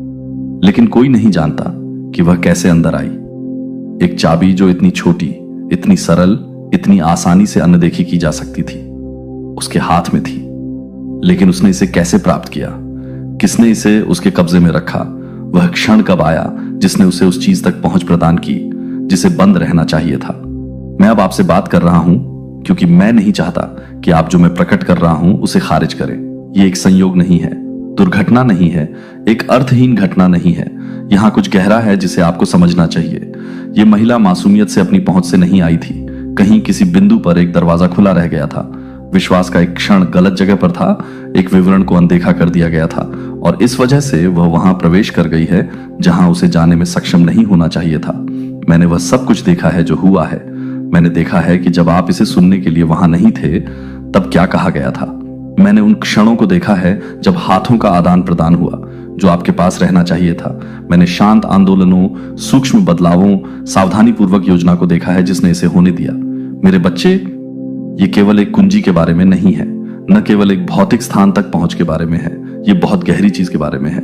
लेकिन कोई नहीं जानता कि वह कैसे अंदर आई। एक चाबी जो इतनी छोटी, इतनी सरल, इतनी आसानी से अनदेखी की जा सकती थी, उसके हाथ में थी। लेकिन उसने इसे कैसे प्राप्त किया? किसने इसे उसके कब्जे में रखा? वह क्षण कब आया जिसने उसे उस चीज तक पहुंच प्रदान की जिसे बंद रहना चाहिए था? मैं अब आपसे बात कर रहा हूं क्योंकि मैं नहीं चाहता कि आप जो मैं प्रकट कर रहा हूं उसे खारिज करें। यह एक संयोग नहीं है, दुर्घटना नहीं है, एक अर्थहीन घटना नहीं है। यहां कुछ गहरा है जिसे आपको समझना चाहिए। यह महिला मासूमियत से अपनी पहुंच से नहीं आई थी। कहीं किसी बिंदु पर एक दरवाजा खुला रह गया था। विश्वास का एक क्षण गलत जगह पर था। एक विवरण को अनदेखा कर दिया गया था और इस वजह से वह वहां प्रवेश कर गई है जहां उसे जाने में सक्षम नहीं होना चाहिए था। मैंने वह सब कुछ देखा है जो हुआ है। मैंने देखा है कि जब आप इसे सुनने के लिए वहां नहीं थे तब क्या कहा गया था। मैंने उन क्षणों को देखा है जब हाथों का आदान प्रदान हुआ जो आपके पास रहना चाहिए था। मैंने शांत आंदोलनों, सूक्ष्म बदलावों, सावधानी पूर्वक योजना को देखा है जिसने इसे होने दिया। मेरे बच्चे, ये केवल एक कुंजी के बारे में नहीं है, न केवल एक भौतिक स्थान तक पहुंच के बारे में है। ये बहुत गहरी चीज के बारे में है।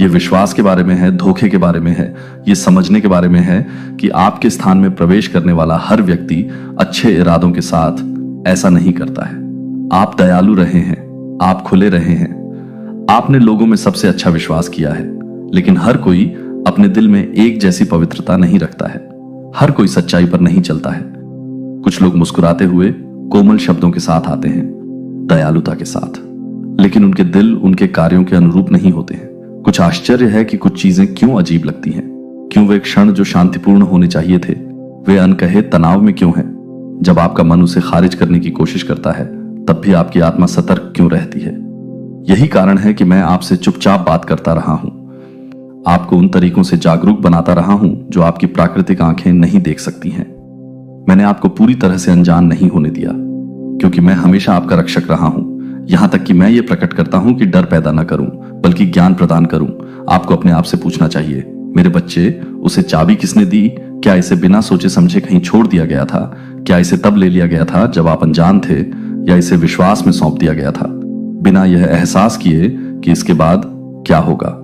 ये विश्वास के बारे में है, धोखे के बारे में है। ये समझने के बारे में है कि आपके स्थान में प्रवेश करने वाला हर व्यक्ति अच्छे इरादों के साथ ऐसा नहीं करता है। आप दयालु रहे हैं, आप खुले रहे हैं, आपने लोगों में सबसे अच्छा विश्वास किया है। लेकिन हर कोई अपने दिल में एक जैसी पवित्रता नहीं रखता है। हर कोई सच्चाई पर नहीं चलता है। कुछ लोग मुस्कुराते हुए कोमल शब्दों के साथ आते हैं, दयालुता के साथ, लेकिन उनके दिल उनके कार्यों के अनुरूप नहीं होते हैं। कुछ आश्चर्य है कि कुछ चीजें क्यों अजीब लगती हैं। क्यों वे क्षण जो शांतिपूर्ण होने चाहिए थे वे अनकहे तनाव में क्यों हैं। जब आपका मन उसे खारिज करने की कोशिश करता है तब भी आपकी आत्मा सतर्क क्यों रहती है? यही कारण है कि मैं आपसे चुपचाप बात करता रहा हूं, आपको उन तरीकों से जागरूक बनाता रहा हूं जो आपकी प्राकृतिक आंखें नहीं देख सकती हैं। मैंने आपको पूरी तरह से अनजान नहीं होने दिया, क्योंकि मैं हमेशा आपका रक्षक रहा हूं। यहां तक कि मैं ये प्रकट करता हूं कि डर पैदा न करूं, बल्कि ज्ञान प्रदान करूं। आपको अपने आप से पूछना चाहिए, मेरे बच्चे, उसे चाबी किसने दी? क्या इसे बिना सोचे समझे कहीं छोड़ दिया गया था? क्या इसे तब ले लिया गया था जब आप अनजान थे, या इसे विश्वास में सौंप दिया गया था, बिना यह एहसास किए कि इसके बाद क्या होगा?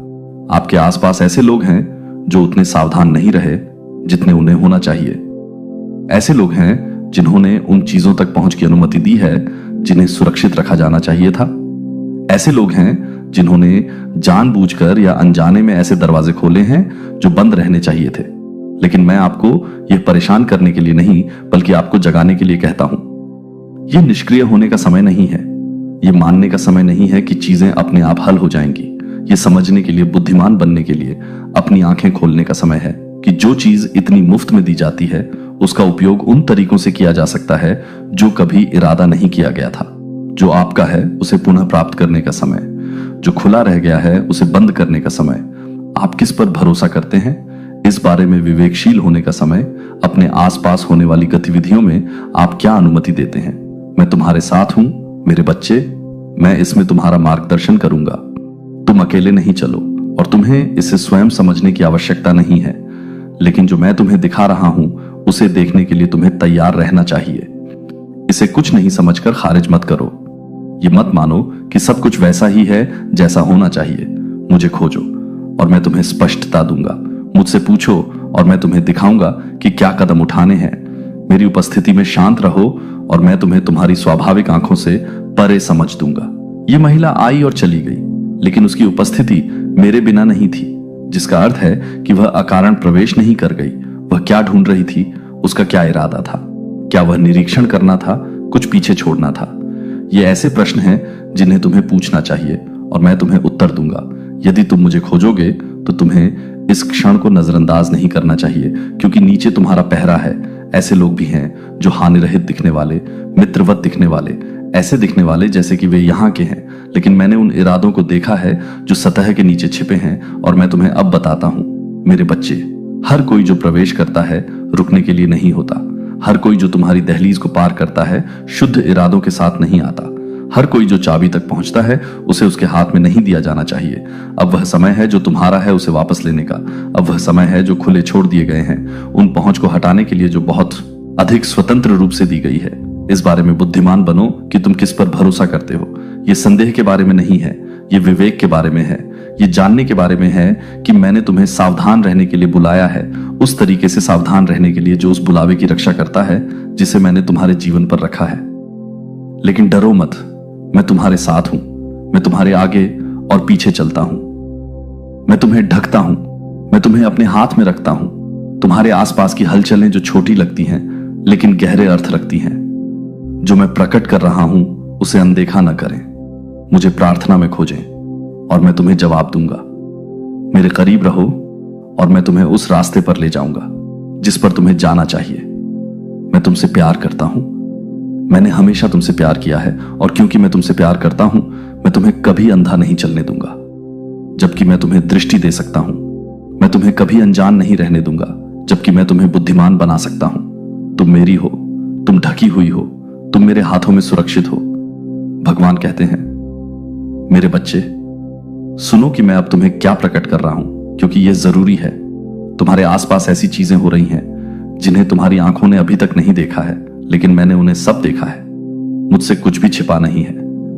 आपके आसपास ऐसे लोग हैं जो उतने सावधान नहीं रहे जितने उन्हें होना चाहिए। ऐसे लोग हैं जिन्होंने उन चीजों तक पहुंच की अनुमति दी है जिन्हें सुरक्षित रखा जाना चाहिए था। ऐसे लोग हैं जिन्होंने जानबूझकर या अनजाने में ऐसे दरवाजे खोले हैं जो बंद रहने चाहिए थे। लेकिन मैं आपको यह परेशान करने के लिए नहीं, बल्कि आपको जगाने के लिए कहता हूं। यह निष्क्रिय होने का समय नहीं है, यह मानने का समय नहीं है कि चीजें अपने आप हल हो जाएंगी। यह समझने के लिए, बुद्धिमान बनने के लिए अपनी आंखें खोलने का समय है कि जो चीज इतनी मुफ्त में दी जाती है उसका उपयोग उन तरीकों से किया जा सकता है जो कभी इरादा नहीं किया गया था। जो आपका है उसे पुनः प्राप्त करने का समय, जो खुला रह गया है उसे बंद करने का समय, आप किस पर भरोसा करते हैं इस बारे में विवेकशील होने का समय, अपने आसपास होने वाली गतिविधियों में आप क्या अनुमति देते हैं। मैं तुम्हारे साथ हूं मेरे बच्चे, मैं इसमें तुम्हारा मार्गदर्शन करूंगा। तुम अकेले नहीं चलो, और तुम्हें इसे स्वयं समझने की आवश्यकता नहीं है, लेकिन जो मैं तुम्हें दिखा रहा हूं उसे देखने के लिए तुम्हें तैयार रहना चाहिए। इसे कुछ नहीं समझकर खारिज मत करो। ये मत मानो कि सब कुछ वैसा ही है जैसा होना चाहिए। मुझे खोजो और मैं तुम्हें स्पष्टता दूंगा। मुझसे पूछो और मैं तुम्हें दिखाऊंगा कि क्या कदम उठाने हैं। मेरी उपस्थिति में शांत रहो और मैं तुम्हें तुम्हारी स्वाभाविक आंखों से परे समझ दूंगा। ये महिला आई और चली गई, लेकिन उसकी उपस्थिति मेरे बिना नहीं थी, जिसका अर्थ है कि वह अकारण प्रवेश नहीं कर गई। वह क्या ढूंढ रही थी? उसका क्या इरादा था? क्या वह निरीक्षण करना था, कुछ पीछे छोड़ना था? ये ऐसे प्रश्न हैं जिन्हें तुम्हें पूछना चाहिए और मैं तुम्हें उत्तर दूंगा। यदि तुम मुझे खोजोगे तो तुम्हें इस क्षण को नजरअंदाज नहीं करना चाहिए, क्योंकि नीचे तुम्हारा पहरा है। ऐसे लोग भी हैं जो हानिरहित दिखने वाले, मित्रवत दिखने वाले, ऐसे दिखने वाले जैसे कि वे यहाँ के हैं, लेकिन मैंने उन इरादों को देखा है जो सतह के नीचे छिपे हैं, और मैं तुम्हें अब बताता हूं। मेरे बच्चे, हर कोई जो प्रवेश करता है रुकने के लिए नहीं होता। हर कोई जो तुम्हारी दहलीज को पार करता है शुद्ध इरादों के साथ नहीं आता। हर कोई जो चाबी तक पहुंचता है उसे उसके हाथ में नहीं दिया जाना चाहिए। अब वह समय है जो तुम्हारा है उसे वापस लेने का। अब वह समय है जो खुले छोड़ दिए गए हैं, उन पहुंच को हटाने के लिए जो बहुत अधिक स्वतंत्र रूप से दी गई है। इस बारे में बुद्धिमान बनो कि तुम किस पर भरोसा करते हो। यह संदेह के बारे में नहीं है, यह विवेक के बारे में है। ये जानने के बारे में है कि मैंने तुम्हें सावधान रहने के लिए बुलाया है, उस तरीके से सावधान रहने के लिए जो उस बुलावे की रक्षा करता है जिसे मैंने तुम्हारे जीवन पर रखा है। लेकिन डरो मत, मैं तुम्हारे साथ हूं। मैं तुम्हारे आगे और पीछे चलता हूं। मैं तुम्हें ढकता हूं, मैं तुम्हें अपने हाथ में रखता हूं। तुम्हारे आसपास की हलचलें जो छोटी लगती हैं लेकिन गहरे अर्थ रखती हैं। जो मैं प्रकट कर रहा हूं उसे अनदेखा न करें। मुझे प्रार्थना में खोजें और मैं तुम्हें जवाब दूंगा। मेरे करीब रहो और मैं तुम्हें उस रास्ते पर ले जाऊंगा जिस पर तुम्हें जाना चाहिए। मैं तुमसे प्यार करता हूं। मैंने हमेशा तुमसे प्यार किया है, और क्योंकि मैं तुमसे प्यार करता हूं मैं तुम्हें कभी अंधा नहीं चलने दूंगा। जबकि मैं तुम्हें दृष्टि दे सकता हूं, मैं तुम्हें कभी अनजान नहीं रहने दूंगा। जबकि मैं तुम्हें बुद्धिमान बना सकता हूं। तुम मेरी हो, तुम ढकी हुई हो, तुम मेरे हाथों में सुरक्षित हो। भगवान कहते हैं, मेरे बच्चे, सुनो कि मैं अब तुम्हें क्या प्रकट कर रहा हूं, क्योंकि यह जरूरी है। तुम्हारे आसपास ऐसी चीजें हो रही हैं जिन्हें तुम्हारी आंखों ने अभी तक नहीं देखा है, लेकिन मैंने उन्हें सब देखा है। मुझसे कुछ भी छिपा नहीं है,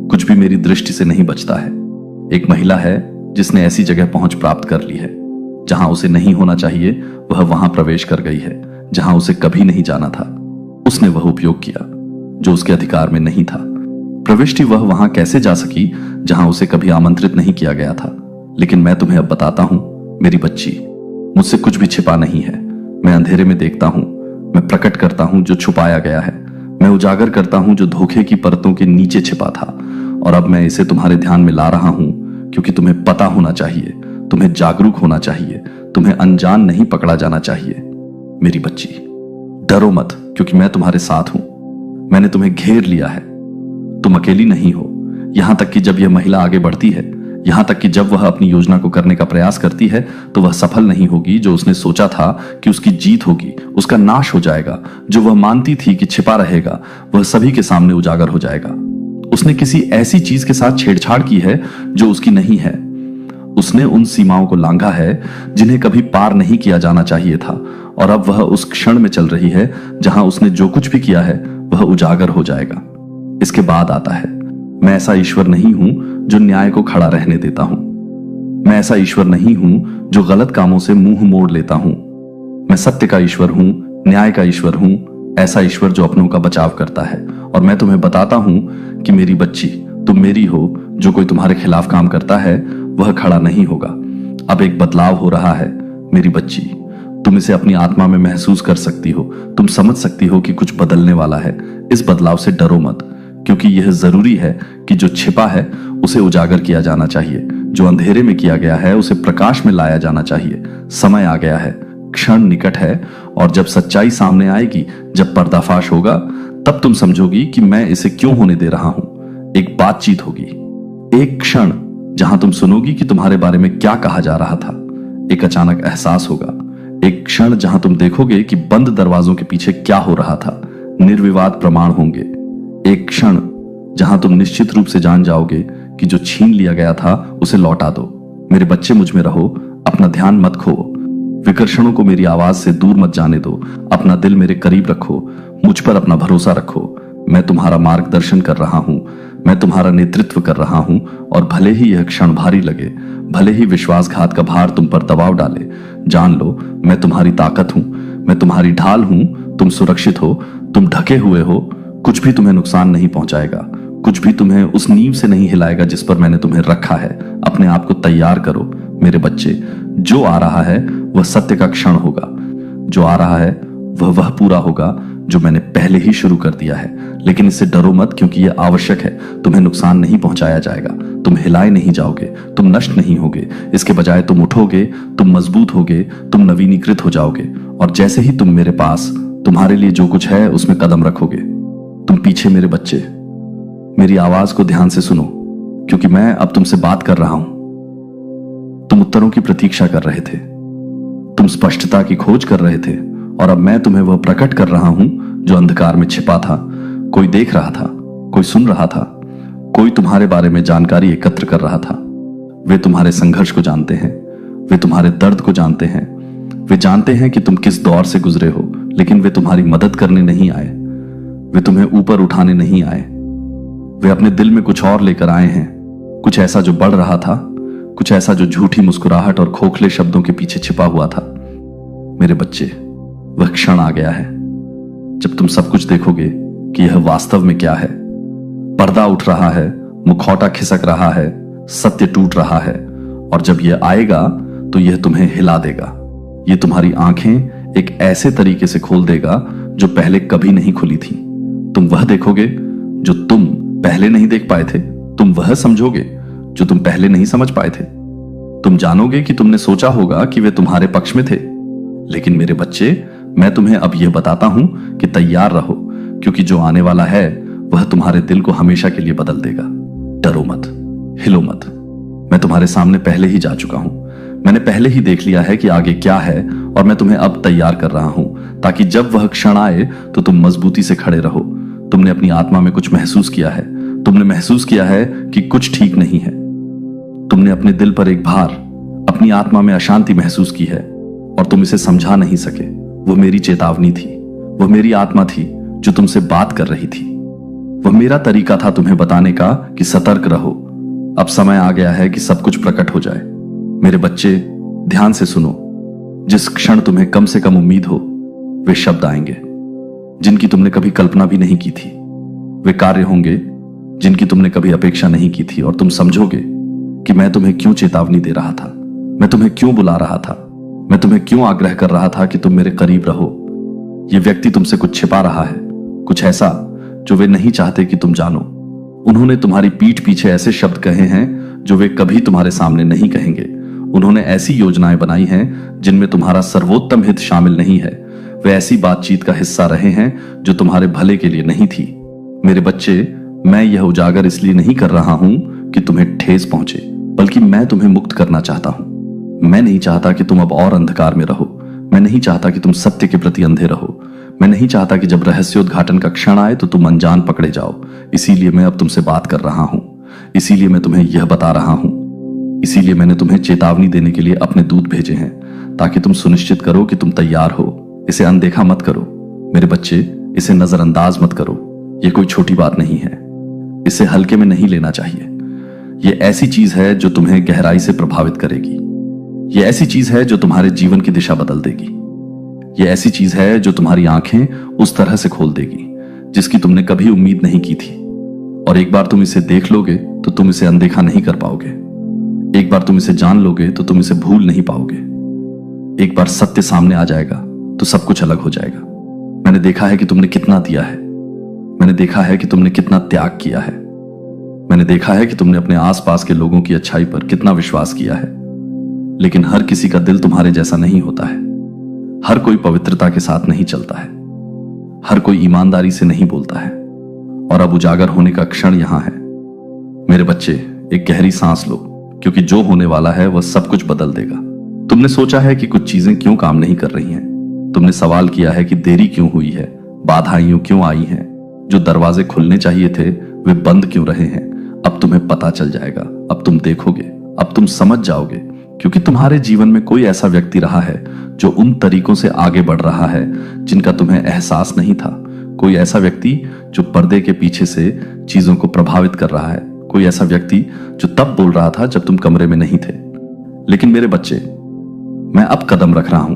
कुछ भी मेरी दृष्टि से नहीं बचता है। एक महिला है जिसने ऐसी जगह पहुंच प्राप्त कर ली है जहां उसे नहीं होना चाहिए। वह वहां प्रवेश कर गई है जहां उसे कभी नहीं जाना था। उसने वह उपयोग किया जो उसके अधिकार में नहीं था। प्रविष्टि वह वहां कैसे जा सकी जहां उसे कभी आमंत्रित नहीं किया गया था। लेकिन मैं तुम्हें अब बताता हूं मेरी बच्ची, मुझसे कुछ भी छिपा नहीं है। मैं अंधेरे में देखता हूं, मैं प्रकट करता हूं जो छुपाया गया है, मैं उजागर करता हूं जो धोखे की परतों के नीचे छिपा था। और अब मैं इसे तुम्हारे ध्यान में ला रहा हूं, क्योंकि तुम्हें पता होना चाहिए, तुम्हें जागरूक होना चाहिए, तुम्हें अनजान नहीं पकड़ा जाना चाहिए। मेरी बच्ची, डरो मत, क्योंकि मैं तुम्हारे साथ हूं। मैंने तुम्हें घेर लिया है। तुम अकेली नहीं हो। यहां तक कि जब यह महिला आगे बढ़ती है, यहां तक कि जब वह अपनी योजना को करने का प्रयास करती है, तो वह सफल नहीं होगी। जो उसने सोचा था कि उसकी जीत होगी, उसका नाश हो जाएगा। जो वह मानती थी कि छिपा रहेगा, वह सभी के सामने उजागर हो जाएगा। उसने किसी ऐसी चीज के साथ छेड़छाड़ की है जो उसकी नहीं है। उसने उन सीमाओं को लांघा है जिन्हें कभी पार नहीं किया जाना चाहिए था, और अब वह उस क्षण में चल रही है जहां उसने जो कुछ भी किया है वह उजागर हो जाएगा। इसके बाद आता है, मैं ऐसा ईश्वर नहीं हूं जो न्याय को खड़ा रहने देता हूं। मैं ऐसा ईश्वर नहीं हूं जो गलत कामों से मुंह मोड़ लेता हूं। मैं सत्य का ईश्वर हूं, न्याय का ईश्वर हूं, ऐसा ईश्वर जो अपनों का बचाव करता है। और मैं तुम्हें बताता हूं कि मेरी बच्ची, तुम मेरी हो। जो कोई तुम्हारे खिलाफ काम करता है वह खड़ा नहीं होगा। अब एक बदलाव हो रहा है मेरी बच्ची। तुम इसे अपनी आत्मा में महसूस कर सकती हो। तुम समझ सकती हो कि कुछ बदलने वाला है। इस बदलाव से डरो मत, क्योंकि यह जरूरी है कि जो छिपा है उसे उजागर किया जाना चाहिए। जो अंधेरे में किया गया है उसे प्रकाश में लाया जाना चाहिए। समय आ गया है, क्षण निकट है, और जब सच्चाई सामने आएगी, जब पर्दाफाश होगा, तब तुम समझोगी कि मैं इसे क्यों होने दे रहा हूं। एक बातचीत होगी, एक क्षण जहां तुम सुनोगी कि तुम्हारे बारे में क्या कहा जा रहा था। एक अचानक एहसास होगा, एक क्षण जहां तुम देखोगे कि बंद दरवाजों के पीछे क्या हो रहा था। निर्विवाद प्रमाण होंगे। एक क्षण जहां तुम निश्चित रूप से जान जाओगे कि जो छीन लिया गया था उसे लौटा दो। मेरे बच्चे, मुझ में रहो, अपना ध्यान मत खो। विकर्षणों को मेरी आवाज से दूर मत जाने दो। अपना दिल मेरे करीब रखो, मुझ पर अपना भरोसा रखो। मैं तुम्हारा मार्गदर्शन कर रहा हूं, मैं तुम्हारा नेतृत्व कर रहा हूं, और भले ही यह क्षण भारी लगे, भले ही विश्वासघात का भार तुम पर दबाव डाले, जान लो मैं तुम्हारी ताकत हूं, मैं तुम्हारी ढाल हूं। तुम सुरक्षित हो, तुम ढके हुए हो। कुछ भी तुम्हें नुकसान नहीं पहुंचाएगा, कुछ भी तुम्हें उस नींव से नहीं हिलाएगा जिस पर मैंने तुम्हें रखा है। अपने आप को तैयार करो मेरे बच्चे। जो आ रहा है वह सत्य का क्षण होगा। जो आ रहा है वह पूरा होगा जो मैंने पहले ही शुरू कर दिया है। लेकिन इससे डरो मत, क्योंकि यह आवश्यक है। तुम्हें नुकसान नहीं पहुंचाया जाएगा, तुम हिलाए नहीं जाओगे, तुम नष्ट नहीं होगे। इसके बजाय तुम उठोगे, तुम मजबूत होगे, तुम नवीनीकृत हो जाओगे। और जैसे ही तुम मेरे पास तुम्हारे लिए जो कुछ है उसमें कदम रखोगे, तुम पीछे मेरे बच्चे, मेरी आवाज को ध्यान से सुनो, क्योंकि मैं अब तुमसे बात कर रहा हूं। तुम उत्तरों की प्रतीक्षा कर रहे थे, तुम स्पष्टता की खोज कर रहे थे, और अब मैं तुम्हें वह प्रकट कर रहा हूं जो अंधकार में छिपा था। कोई देख रहा था, कोई सुन रहा था, कोई तुम्हारे बारे में जानकारी एकत्र कर रहा था। वे तुम्हारे संघर्ष को जानते हैं, वे तुम्हारे दर्द को जानते हैं, वे जानते हैं कि तुम किस दौर से गुजरे हो। लेकिन वे तुम्हारी मदद करने नहीं आए, वे तुम्हें ऊपर उठाने नहीं आए। वे अपने दिल में कुछ और लेकर आए हैं, कुछ ऐसा जो बढ़ रहा था, कुछ ऐसा जो झूठी मुस्कुराहट और खोखले शब्दों के पीछे छिपा हुआ था। मेरे बच्चे, वह क्षण आ गया है जब तुम सब कुछ देखोगे कि यह वास्तव में क्या है। पर्दा उठ रहा है, मुखौटा खिसक रहा है, सत्य टूट रहा है, और जब यह आएगा तो यह तुम्हें हिला देगा। यह तुम्हारी आंखें एक ऐसे तरीके से खोल देगा जो पहले कभी नहीं खुली थी। तुम वह देखोगे जो तुम पहले नहीं देख पाए थे। तुम वह समझोगे जो तुम पहले नहीं समझ पाए थे। तुम जानोगे कि तुमने सोचा होगा कि वे तुम्हारे पक्ष में थे। लेकिन मेरे बच्चे, मैं तुम्हें अब यह बताता हूं कि तैयार रहो, क्योंकि जो आने वाला है वह तुम्हारे दिल को हमेशा के लिए बदल देगा। डरो मत, हिलो मत। मैं तुम्हारे सामने पहले ही जा चुका हूं। मैंने पहले ही देख लिया है कि आगे क्या है, और मैं तुम्हें अब तैयार कर रहा हूं, ताकि जब वह क्षण आए तो तुम मजबूती से खड़े रहो। तुमने अपनी आत्मा में कुछ महसूस किया है, तुमने महसूस किया है कि कुछ ठीक नहीं है। तुमने अपने दिल पर एक भार, अपनी आत्मा में अशांति महसूस की है, और तुम इसे समझा नहीं सके। वह मेरी चेतावनी थी, वह मेरी आत्मा थी जो तुमसे बात कर रही थी। वह मेरा तरीका था तुम्हें बताने का कि सतर्क रहो। अब समय आ गया है कि सब कुछ प्रकट हो जाए। मेरे बच्चे, ध्यान से सुनो। जिस क्षण तुम्हें कम से कम उम्मीद हो, वे शब्द आएंगे जिनकी तुमने कभी कल्पना भी नहीं की थी। वे कार्य होंगे जिनकी तुमने कभी अपेक्षा नहीं की थी, और तुम समझोगे कि मैं तुम्हें क्यों चेतावनी दे रहा था, मैं तुम्हें क्यों बुला रहा था, मैं तुम्हें क्यों आग्रह कर रहा था कि तुम मेरे करीब रहो। यह व्यक्ति तुमसे कुछ छिपा रहा है, कुछ ऐसा जो वे नहीं चाहते कि तुम जानो। उन्होंने तुम्हारी पीठ पीछे ऐसे शब्द कहे हैं जो वे कभी तुम्हारे सामने नहीं कहेंगे। उन्होंने ऐसी योजनाएं बनाई हैं जिनमें तुम्हारा सर्वोत्तम हित शामिल नहीं है। वे ऐसी बातचीत का हिस्सा रहे हैं जो तुम्हारे भले के लिए नहीं थी। मेरे बच्चे, मैं यह उजागर इसलिए नहीं कर रहा हूं कि तुम्हें ठेस पहुंचे, बल्कि मैं तुम्हें मुक्त करना चाहता हूं। मैं नहीं चाहता कि तुम अब और अंधकार में रहो। मैं नहीं चाहता कि तुम सत्य के प्रति अंधे रहो। मैं नहीं चाहता कि जब रहस्योद्घाटन का क्षण आए तो तुम अनजान पकड़े जाओ। इसीलिए मैं अब तुमसे बात कर रहा हूं। इसीलिए मैं तुम्हें यह बता रहा हूं। इसीलिए मैंने तुम्हें चेतावनी देने के लिए अपने दूत भेजे हैं, ताकि तुम सुनिश्चित करो कि तुम तैयार हो। इसे अनदेखा मत करो मेरे बच्चे, इसे नजरअंदाज मत करो। यह कोई छोटी बात नहीं है। इसे हल्के में नहीं लेना चाहिए। यह ऐसी चीज है जो तुम्हें गहराई से प्रभावित करेगी। यह ऐसी चीज है जो तुम्हारे जीवन की दिशा बदल देगी। यह ऐसी चीज है जो तुम्हारी आंखें उस तरह से खोल देगी जिसकी तुमने कभी उम्मीद नहीं की थी। और एक बार तुम इसे देख लोगे तो तुम इसे अनदेखा नहीं कर पाओगे। एक बार तुम इसे जान लोगे तो तुम इसे भूल नहीं पाओगे। एक बार सत्य सामने आ जाएगा तो सब कुछ अलग हो जाएगा। मैंने देखा है कि तुमने कितना दिया है। मैंने देखा है कि तुमने कितना त्याग किया है। मैंने देखा है कि तुमने अपने आसपास के लोगों की अच्छाई पर कितना विश्वास किया है। लेकिन हर किसी का दिल तुम्हारे जैसा नहीं होता है। हर कोई पवित्रता के साथ नहीं चलता है। हर कोई ईमानदारी से नहीं बोलता है। और अब उजागर होने का क्षण यहां है। मेरे बच्चे, एक गहरी सांस लो, क्योंकि जो होने वाला है वह सब कुछ बदल देगा। तुमने सोचा है कि कुछ चीजें क्यों काम नहीं कर रही हैं। तुमने सवाल किया है कि देरी क्यों हुई है, बाधाएं क्यों आई हैं, जो दरवाजे खुलने चाहिए थे वे बंद क्यों रहे हैं। अब तुम्हें पता चल जाएगा। अब तुम देखोगे, अब तुम समझ जाओगे, क्योंकि तुम्हारे जीवन में कोई ऐसा व्यक्ति रहा है जो उन तरीकों से आगे बढ़ रहा है जिनका तुम्हें एहसास नहीं था। कोई ऐसा व्यक्ति जो पर्दे के पीछे से चीजों को प्रभावित कर रहा है। कोई ऐसा व्यक्ति जो तब बोल रहा था जब तुम कमरे में नहीं थे। लेकिन मेरे बच्चे, मैं अब कदम रख रहा हूं।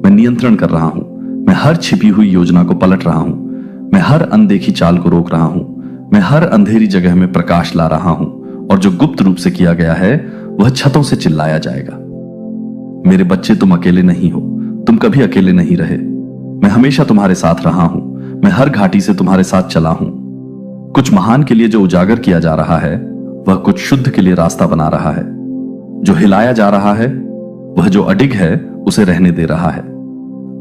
मैं नियंत्रण कर रहा हूं। मैं हर छिपी हुई योजना को पलट रहा हूं। मैं हर अनदेखी चाल को रोक रहा हूं। मैं हर अंधेरी जगह में प्रकाश ला रहा हूं। और जो गुप्त रूप से किया गया है वह छतों से चिल्लाया जाएगा। मेरे बच्चे, तुम अकेले नहीं हो। तुम कभी अकेले नहीं रहे। मैं हमेशा तुम्हारे साथ रहा हूं। मैं हर घाटी से तुम्हारे साथ चला हूं। कुछ महान के लिए जो उजागर किया जा रहा है वह कुछ शुद्ध के लिए रास्ता बना रहा है। जो हिलाया जा रहा है वह जो अडिग है उसे रहने दे रहा है।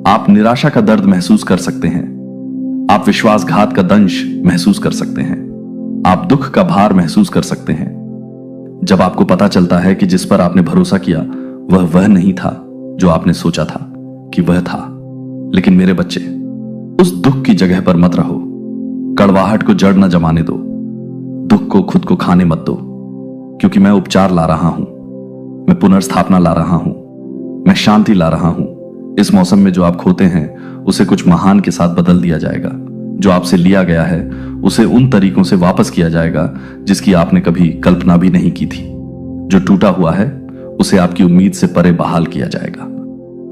आप निराशा का दर्द महसूस कर सकते हैं। आप विश्वासघात का दंश महसूस कर सकते हैं। आप दुख का भार महसूस कर सकते हैं। जब आपको पता चलता है कि जिस पर आपने भरोसा किया वह नहीं था जो आपने सोचा था कि वह था। लेकिन मेरे बच्चे, उस दुख की जगह पर मत रहो। कड़वाहट को जड़ न जमाने दो। दुख को खुद को खाने मत दो, क्योंकि मैं उपचार ला रहा हूं। मैं पुनर्स्थापना ला रहा हूं। मैं शांति ला रहा हूं। इस मौसम में जो आप खोते हैं उसे कुछ महान के साथ बदल दिया जाएगा। जो आपसे लिया गया है उसे उन तरीकों से वापस किया जाएगा जिसकी आपने कभी कल्पना भी नहीं की थी। जो टूटा हुआ है उसे आपकी उम्मीद से परे बहाल किया जाएगा।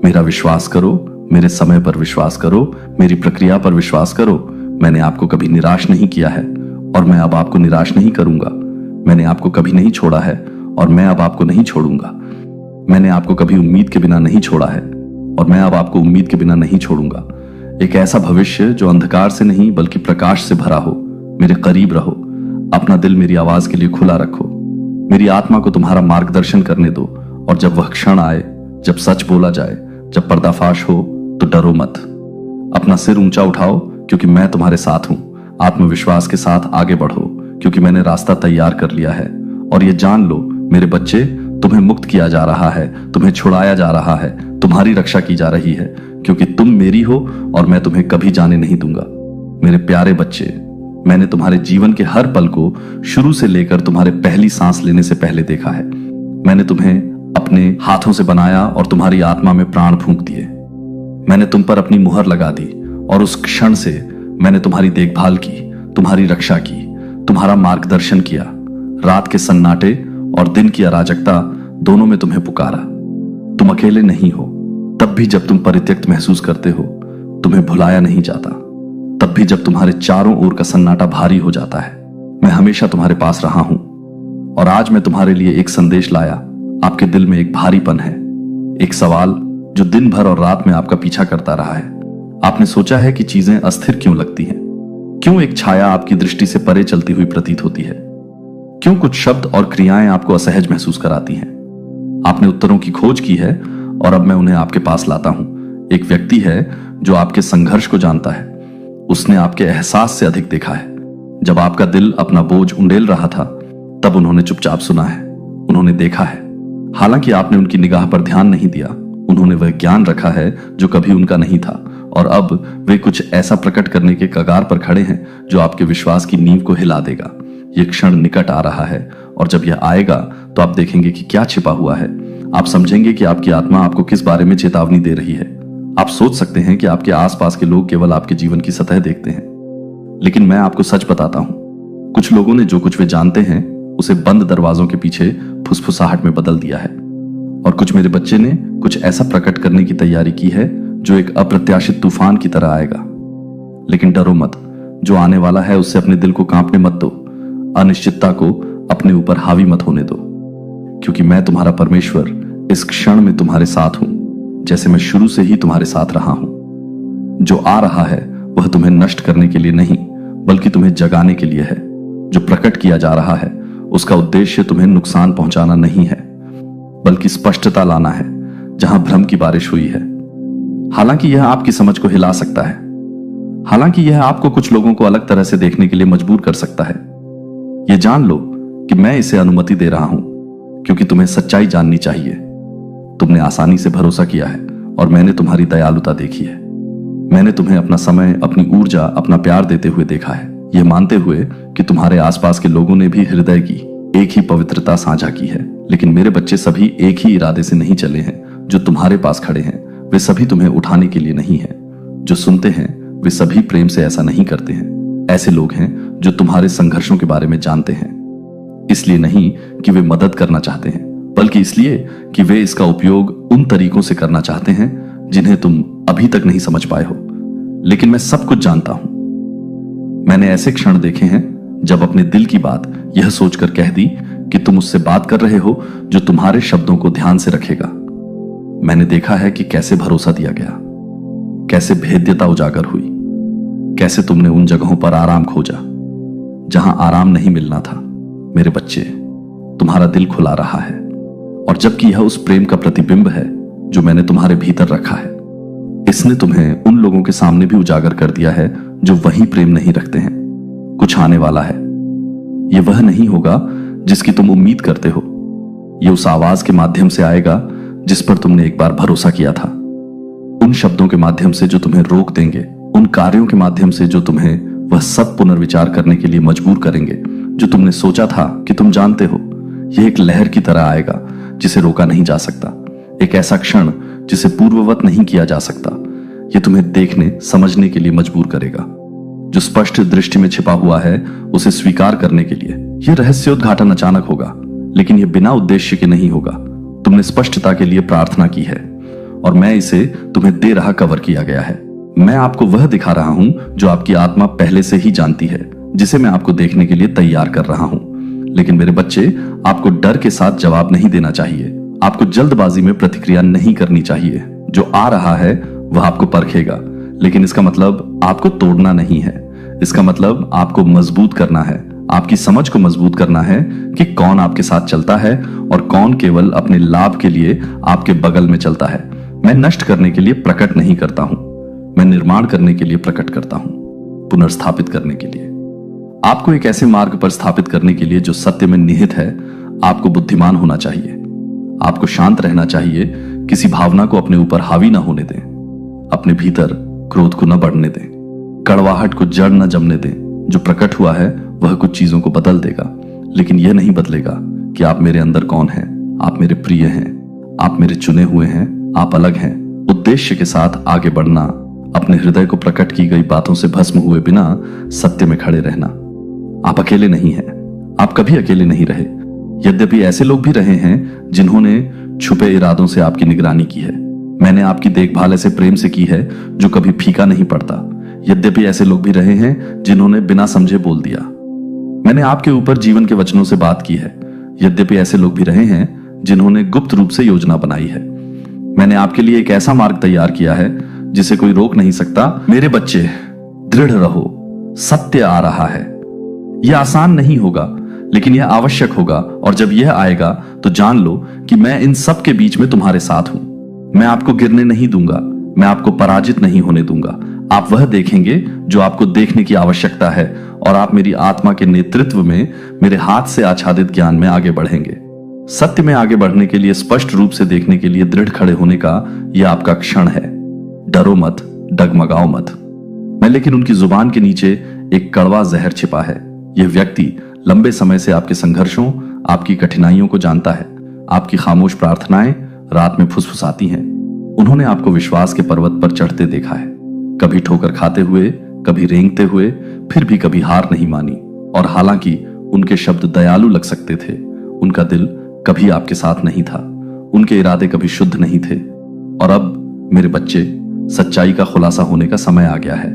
मेरा विश्वास करो, मेरे समय पर विश्वास करो, मेरी प्रक्रिया पर विश्वास करो। मैंने आपको कभी निराश नहीं किया है और मैं अब आपको निराश नहीं करूंगा। मैंने आपको कभी नहीं छोड़ा है और मैं अब आपको नहीं छोड़ूंगा। मैंने आपको कभी उम्मीद के बिना नहीं छोड़ा है और मैं अब आपको उम्मीद के बिना नहीं छोड़ूंगा। एक ऐसा भविष्य जो अंधकार से नहीं बल्कि प्रकाश से भरा हो। मेरे करीब रहो। अपना दिल मेरी आवाज के लिए खुला रखो। मेरी आत्मा को तुम्हारा मार्गदर्शन करने दो। और जब वह क्षण आए, जब सच बोला जाए, जब पर्दाफाश हो, तो डरो मत। अपना सिर ऊंचा उठाओ, क्योंकि मैं तुम्हारे साथ हूं। आत्मविश्वास के साथ आगे बढ़ो, क्योंकि मैंने रास्ता तैयार कर लिया है। और ये जान लो मेरे बच्चे, तुम्हें मुक्त किया जा रहा है, तुम्हें छुड़ाया जा रहा है, तुम्हारी रक्षा की जा रही है, क्योंकि तुम मेरी हो और मैं तुम्हें कभी जाने नहीं दूंगा। मेरे प्यारे बच्चे, मैंने तुम्हारे जीवन के हर पल को शुरू से लेकर तुम्हारे पहली सांस लेने से पहले देखा है। मैंने तुम्हें अपने हाथों से बनाया और तुम्हारी आत्मा में प्राण फूंक दिए। मैंने तुम पर अपनी मुहर लगा दी और उस क्षण से मैंने तुम्हारी देखभाल की, तुम्हारी रक्षा की, तुम्हारा मार्गदर्शन किया। रात के सन्नाटे और दिन की अराजकता दोनों में तुम्हें पुकारा। तुम अकेले नहीं हो। तब भी जब तुम परित्यक्त महसूस करते हो, तुम्हें भुलाया नहीं जाता। तब भी जब तुम्हारे चारों ओर का सन्नाटा भारी हो जाता है, मैं हमेशा तुम्हारे पास रहा हूं। और आज मैं तुम्हारे लिए एक संदेश लाया। आपके दिल में एक भारीपन है, एक सवाल जो दिन भर और रात में आपका पीछा करता रहा है। आपने सोचा है कि चीजें अस्थिर क्यों लगती हैं? क्यों एक छाया आपकी दृष्टि से परे चलती हुई प्रतीत होती है? क्यों कुछ शब्द और क्रियाएं आपको असहज महसूस कराती हैं? आपने उत्तरों की खोज की है और अब मैं उन्हें आपके पास लाता हूं। एक व्यक्ति है जो आपके संघर्ष को जानता है। उसने आपके एहसास से अधिक देखा है। जब आपका दिल अपना बोझ उंडेल रहा था, तब उन्होंने चुपचाप सुना है, उन्होंने देखा है। हालांकि आपने उनकी निगाह पर ध्यान नहीं दिया, उन्होंने वह ज्ञान रखा है जो कभी उनका नहीं था, और अब वे कुछ ऐसा प्रकट करने के कगार पर खड़े हैं जो आपके विश्वास की नींव को हिला देगा। यह क्षण निकट आ रहा है, और जब यह आएगा तो आप देखेंगे कि क्या छिपा हुआ है। आप समझेंगे कि आपकी आत्मा आपको किस बारे में चेतावनी दे रही है। आप सोच सकते हैं कि आपके आसपास के लोग केवल आपके जीवन की सतह देखते हैं, लेकिन मैं आपको सच बताता हूं, कुछ लोगों ने जो कुछ वे जानते हैं उसे बंद दरवाजों के पीछे फुसफुसाहट में बदल दिया है, और कुछ मेरे बच्चे ने कुछ ऐसा प्रकट करने की तैयारी की है जो एक अप्रत्याशित तूफान की तरह आएगा। लेकिन डरो मत, जो आने वाला है उससे अपने दिल को कांपने मत दो, अनिश्चितता को अपने ऊपर हावी मत होने दो, क्योंकि मैं तुम्हारा परमेश्वर इस क्षण में तुम्हारे साथ हूं, जैसे मैं शुरू से ही तुम्हारे साथ रहा हूं। जो आ रहा है वह तुम्हें नष्ट करने के लिए नहीं, बल्कि तुम्हें जगाने के लिए है। जो प्रकट किया जा रहा है उसका उद्देश्य तुम्हें नुकसान पहुंचाना नहीं है, बल्कि स्पष्टता लाना है जहां भ्रम की बारिश हुई है। हालांकि यह आपकी समझ को हिला सकता है, हालांकि यह आपको कुछ लोगों को अलग तरह से देखने के लिए मजबूर कर सकता है। यह जान लो कि मैं इसे अनुमति दे रहा हूं, क्योंकि तुम्हें सच्चाई जाननी चाहिए। तुमने आसानी से भरोसा किया है और मैंने तुम्हारी दयालुता देखी है। मैंने तुम्हें अपना समय, अपनी ऊर्जा, अपना प्यार देते हुए देखा है, यह मानते हुए कि तुम्हारे आसपास के लोगों ने भी हृदय की एक ही पवित्रता साझा की है। लेकिन मेरे बच्चे सभी एक ही इरादे से नहीं चले हैं। जो तुम्हारे पास खड़े हैं वे सभी तुम्हें उठाने के लिए नहीं है। जो सुनते हैं वे सभी प्रेम से ऐसा नहीं करते हैं। ऐसे लोग हैं जो तुम्हारे संघर्षों के बारे में जानते हैं, इसलिए नहीं कि वे मदद करना चाहते हैं, बल्कि इसलिए कि वे इसका उपयोग उन तरीकों से करना चाहते हैं जिन्हें तुम अभी तक नहीं समझ पाए हो। लेकिन मैं सब कुछ जानता हूं। मैंने ऐसे क्षण देखे हैं जब अपने दिल की बात यह सोचकर कह दी कि तुम उससे बात कर रहे हो जो तुम्हारे शब्दों को ध्यान से रखेगा। मैंने देखा है कि कैसे भरोसा दिया गया, कैसे भेद्यता उजागर हुई, कैसे तुमने उन जगहों पर आराम खोजा जहां आराम नहीं मिलना था। मेरे बच्चे, तुम्हारा दिल खुला रहा है, और जबकि यह उस प्रेम का प्रतिबिंब है जो मैंने तुम्हारे भीतर रखा है। इसने तुम्हें उन लोगों के सामने भी उजागर कर दिया है जो वही प्रेम नहीं रखते हैं। कुछ आने वाला है। यह वह नहीं होगा जिसकी तुम उम्मीद करते हो। यह उस आवाज के माध्यम से आएगा जिस पर तुमने एक बार भरोसा किया था, उन शब्दों के माध्यम से जो तुम्हें रोक देंगे, उन कार्यों के माध्यम से जो तुम्हें वह सब पुनर्विचार करने के लिए मजबूर करेंगे जो तुमने सोचा था कि तुम जानते हो। यह एक लहर की तरह आएगा जिसे रोका नहीं जा सकता, एक ऐसा क्षण जिसे पूर्ववत नहीं किया जा सकता। यह तुम्हें देखने, समझने के लिए मजबूर करेगा। जो स्पष्ट दृष्टि में छिपा हुआ है उसे स्वीकार करने के लिए। यह रहस्योद्घाटन अचानक होगा, लेकिन यह बिना उद्देश्य के नहीं होगा। तुमने स्पष्टता के लिए प्रार्थना की है, और मैं इसे तुम्हें दे रहा कवर किया गया है। मैं आपको वह दिखा रहा हूं जो आपकी आत्मा पहले से ही जानती है, जिसे मैं आपको देखने के लिए तैयार कर रहा हूं। लेकिन मेरे बच्चे, आपको डर के साथ जवाब नहीं देना चाहिए। आपको जल्दबाजी में प्रतिक्रिया नहीं करनी चाहिए। जो आ रहा है वह आपको परखेगा, लेकिन इसका मतलब आपको तोड़ना नहीं है। इसका मतलब आपको मजबूत करना है, आपकी समझ को मजबूत करना है कि कौन आपके साथ चलता है और कौन केवल अपने लाभ के लिए आपके बगल में चलता है। मैं नष्ट करने के लिए प्रकट नहीं करता हूं, मैं निर्माण करने के लिए प्रकट करता हूं, पुनर्स्थापित करने के लिए। आपको एक ऐसे मार्ग पर स्थापित करने के लिए जो सत्य में निहित है। आपको बुद्धिमान होना चाहिए, आपको शांत रहना चाहिए, किसी भावना को अपने ऊपर हावी ना होने दें, अपने भीतर क्रोध को न बढ़ने दें, कड़वाहट को जड़ न जमने दें। जो प्रकट हुआ है वह कुछ चीजों को बदल देगा, लेकिन यह नहीं बदलेगा कि आप मेरे अंदर कौन हैं। आप मेरे प्रिय हैं, आप मेरे चुने हुए हैं, आप अलग हैं। उद्देश्य के साथ आगे बढ़ना, अपने हृदय को प्रकट की गई बातों से भस्म हुए बिना सत्य में खड़े रहना। आप अकेले नहीं हैं, आप कभी अकेले नहीं रहे। यद्यपि ऐसे लोग भी रहे हैं जिन्होंने छुपे इरादों से आपकी निगरानी की है। मैंने आपकी देखभाल ऐसे प्रेम से की है जो कभी फीका नहीं पड़ता। यद्यपि ऐसे लोग भी रहे हैं जिन्होंने बिना समझे बोल दिया। मैंने आपके ऊपर जीवन के वचनों से बात की है। यद्यपि ऐसे लोग भी रहे हैं जिन्होंने गुप्त रूप से योजना बनाई है। मैंने आपके लिए एक ऐसा मार्ग तैयार किया है जिसे कोई रोक नहीं सकता। मेरे बच्चे, दृढ़ रहो, सत्य आ रहा है। यह आसान नहीं होगा, लेकिन यह आवश्यक होगा, और जब यह आएगा तो जान लो कि मैं इन सब के बीच में तुम्हारे साथ हूं। मैं आपको गिरने नहीं दूंगा, मैं आपको पराजित नहीं होने दूंगा। आप वह देखेंगे जो आपको देखने की आवश्यकता है, और आप मेरी आत्मा के नेतृत्व में मेरे हाथ से आच्छादित ज्ञान में आगे बढ़ेंगे। सत्य में आगे बढ़ने के लिए, स्पष्ट रूप से देखने के लिए, दृढ़ खड़े होने का यह आपका क्षण है। डरो मत, डगमगाओ मत। मैं लेकिन उनकी जुबान के नीचे एक कड़वा जहर छिपा है। यह व्यक्ति लंबे समय से आपके संघर्षों, आपकी कठिनाइयों को जानता है। आपकी खामोश प्रार्थनाएं रात में फुसफुसाती हैं। उन्होंने आपको विश्वास के पर्वत पर चढ़ते देखा है, कभी ठोकर खाते हुए, कभी रेंगते हुए, फिर भी कभी हार नहीं मानी। और हालांकि उनके शब्द दयालु लग सकते थे, उनका दिल कभी आपके साथ नहीं था। उनके इरादे कभी शुद्ध नहीं थे। और अब मेरे बच्चे, सच्चाई का खुलासा होने का समय आ गया है।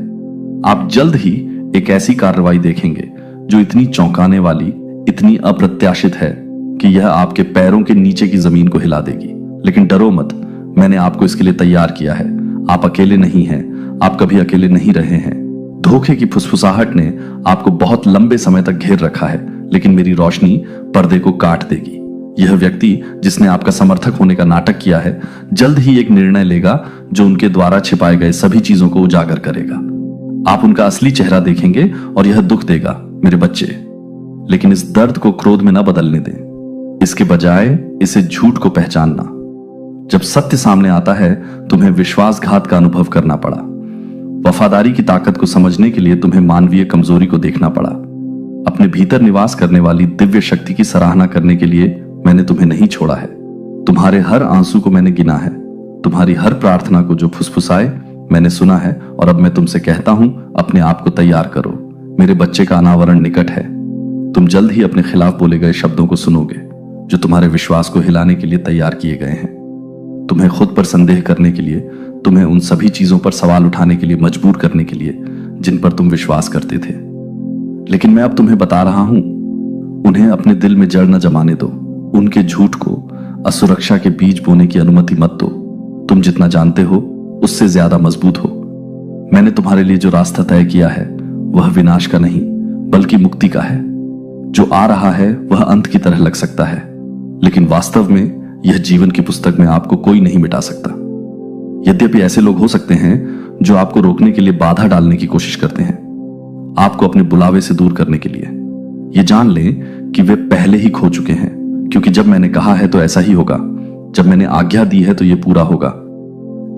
आप जल्द ही एक ऐसी कार्रवाई देखेंगे जो इतनी चौंकाने वाली, इतनी अप्रत्याशित है कि यह आपके पैरों के नीचे की जमीन को हिला देगी। लेकिन डरो मत, मैंने आपको इसके लिए तैयार किया है। आप अकेले नहीं हैं, आप कभी अकेले नहीं रहे हैं। धोखे की फुसफुसाहट ने आपको बहुत लंबे समय तक घेर रखा है, लेकिन मेरी रोशनी पर्दे को काट देगी। यह व्यक्ति जिसने आपका समर्थक होने का नाटक किया है, जल्द ही एक निर्णय लेगा जो उनके द्वारा छिपाए गए सभी चीजों को उजागर करेगा। आप उनका असली चेहरा देखेंगे और यह दुख देगा मेरे बच्चे। लेकिन इस दर्द को क्रोध में न बदलने दें। इसके बजाय इसे झूठ को पहचानना। जब सत्य सामने आता है, तुम्हें विश्वासघात का अनुभव करना पड़ा। वफादारी की ताकत को समझने के लिए तुम्हें मानवीय कमजोरी को देखना पड़ा। अपने भीतर निवास करने वाली दिव्य शक्ति की सराहना करने के लिए मैंने तुम्हें नहीं छोड़ा है। तुम्हारे हर आंसू को मैंने गिना है। तुम्हारी हर प्रार्थना को जो फुसफुसाए मैंने सुना है। और अब मैं तुमसे कहता हूं, अपने आप को तैयार करो। मेरे बच्चे का अनावरण निकट है। तुम जल्द ही अपने खिलाफ बोले गए शब्दों को सुनोगे, जो तुम्हारे विश्वास को हिलाने के लिए तैयार किए गए हैं। तुम्हें खुद पर संदेह करने के लिए, तुम्हें उन सभी चीजों पर सवाल उठाने के लिए मजबूर करने के लिए जिन पर तुम विश्वास करते थे। लेकिन मैं अब तुम्हें बता रहा हूं, उन्हें अपने दिल में जड़ न जमाने दो। उनके झूठ को, असुरक्षा के बीज बोने की अनुमति मत दो। तुम जितना जानते हो उससे ज्यादा मजबूत हो। मैंने तुम्हारे लिए जो रास्ता तय किया है वह विनाश का नहीं बल्कि मुक्ति का है। जो आ रहा है वह अंत की तरह लग सकता है, लेकिन वास्तव में यह जीवन की पुस्तक में आपको कोई नहीं मिटा सकता। यद्यपि ऐसे लोग हो सकते हैं जो आपको रोकने के लिए बाधा डालने की कोशिश करते हैं, आपको अपने बुलावे से दूर करने के लिए। ये जान लें कि वे पहले ही खो चुके हैं, क्योंकि जब मैंने कहा है तो ऐसा ही होगा। जब मैंने आज्ञा दी है तो यह पूरा होगा।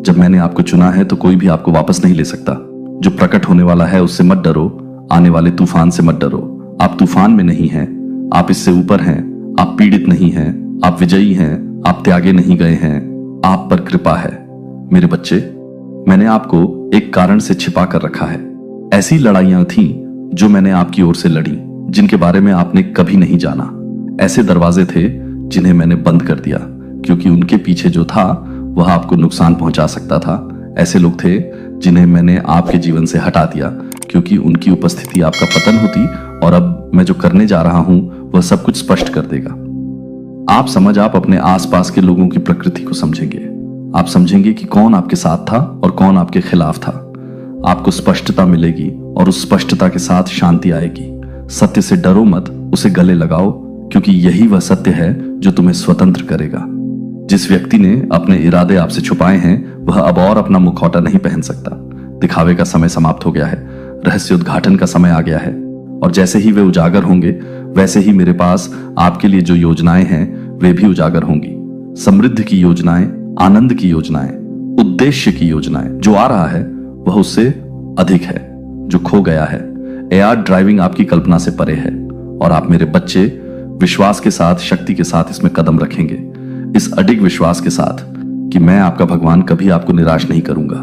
जब मैंने आपको चुना है तो कोई भी आपको वापस नहीं ले सकता। जो प्रकट होने वाला है उससे मत डरो, आने वाले तूफान से मत डरो। आप तूफान में नहीं हैं, आप इससे ऊपर हैं। आप पीड़ित नहीं हैं, आप विजयी हैं। आप त्यागे नहीं गए हैं, आप पर कृपा है। मेरे बच्चे, मैंने आपको एक कारण से छिपा कर रखा है। ऐसी लड़ाइयां थीं जो मैंने आपकी ओर से लड़ी, जिनके बारे में आपने कभी नहीं जाना। ऐसे दरवाजे थे जिन्हें मैंने बंद कर दिया, क्योंकि उनके पीछे जो था वह आपको नुकसान पहुंचा सकता था। ऐसे लोग थे जिन्हें मैंने आपके जीवन से हटा दिया, क्योंकि उनकी उपस्थिति आपका पतन होती। और अब मैं जो करने जा रहा हूं वह सब कुछ स्पष्ट कर देगा। आप अपने आसपास के लोगों की प्रकृति को समझेंगे। आप समझेंगे कि कौन आपके साथ था और कौन आपके खिलाफ था। आपको स्पष्टता मिलेगी और उस स्पष्टता के साथ शांति आएगी। सत्य से डरो मत, उसे गले लगाओ, क्योंकि यही वह सत्य है जो तुम्हें स्वतंत्र करेगा। जिस व्यक्ति ने अपने इरादे आपसे छुपाए हैं वह अब और अपना मुखौटा नहीं पहन सकता। दिखावे का समय समाप्त हो गया है, रहस्य उद्घाटन का समय आ गया है। और जैसे ही वे उजागर होंगे, वैसे ही मेरे पास आपके लिए जो योजनाएं हैं वे भी उजागर होंगी। समृद्धि की योजनाएं, आनंद की योजनाएं, उद्देश्य की योजनाएं। जो आ रहा है वह उससे अधिक है जो खो गया है। एआर ड्राइविंग आपकी कल्पना से परे है, और आप मेरे बच्चे विश्वास के साथ, शक्ति के साथ इसमें कदम रखेंगे। इस अडिग विश्वास के साथ कि मैं आपका भगवान कभी आपको निराश नहीं करूंगा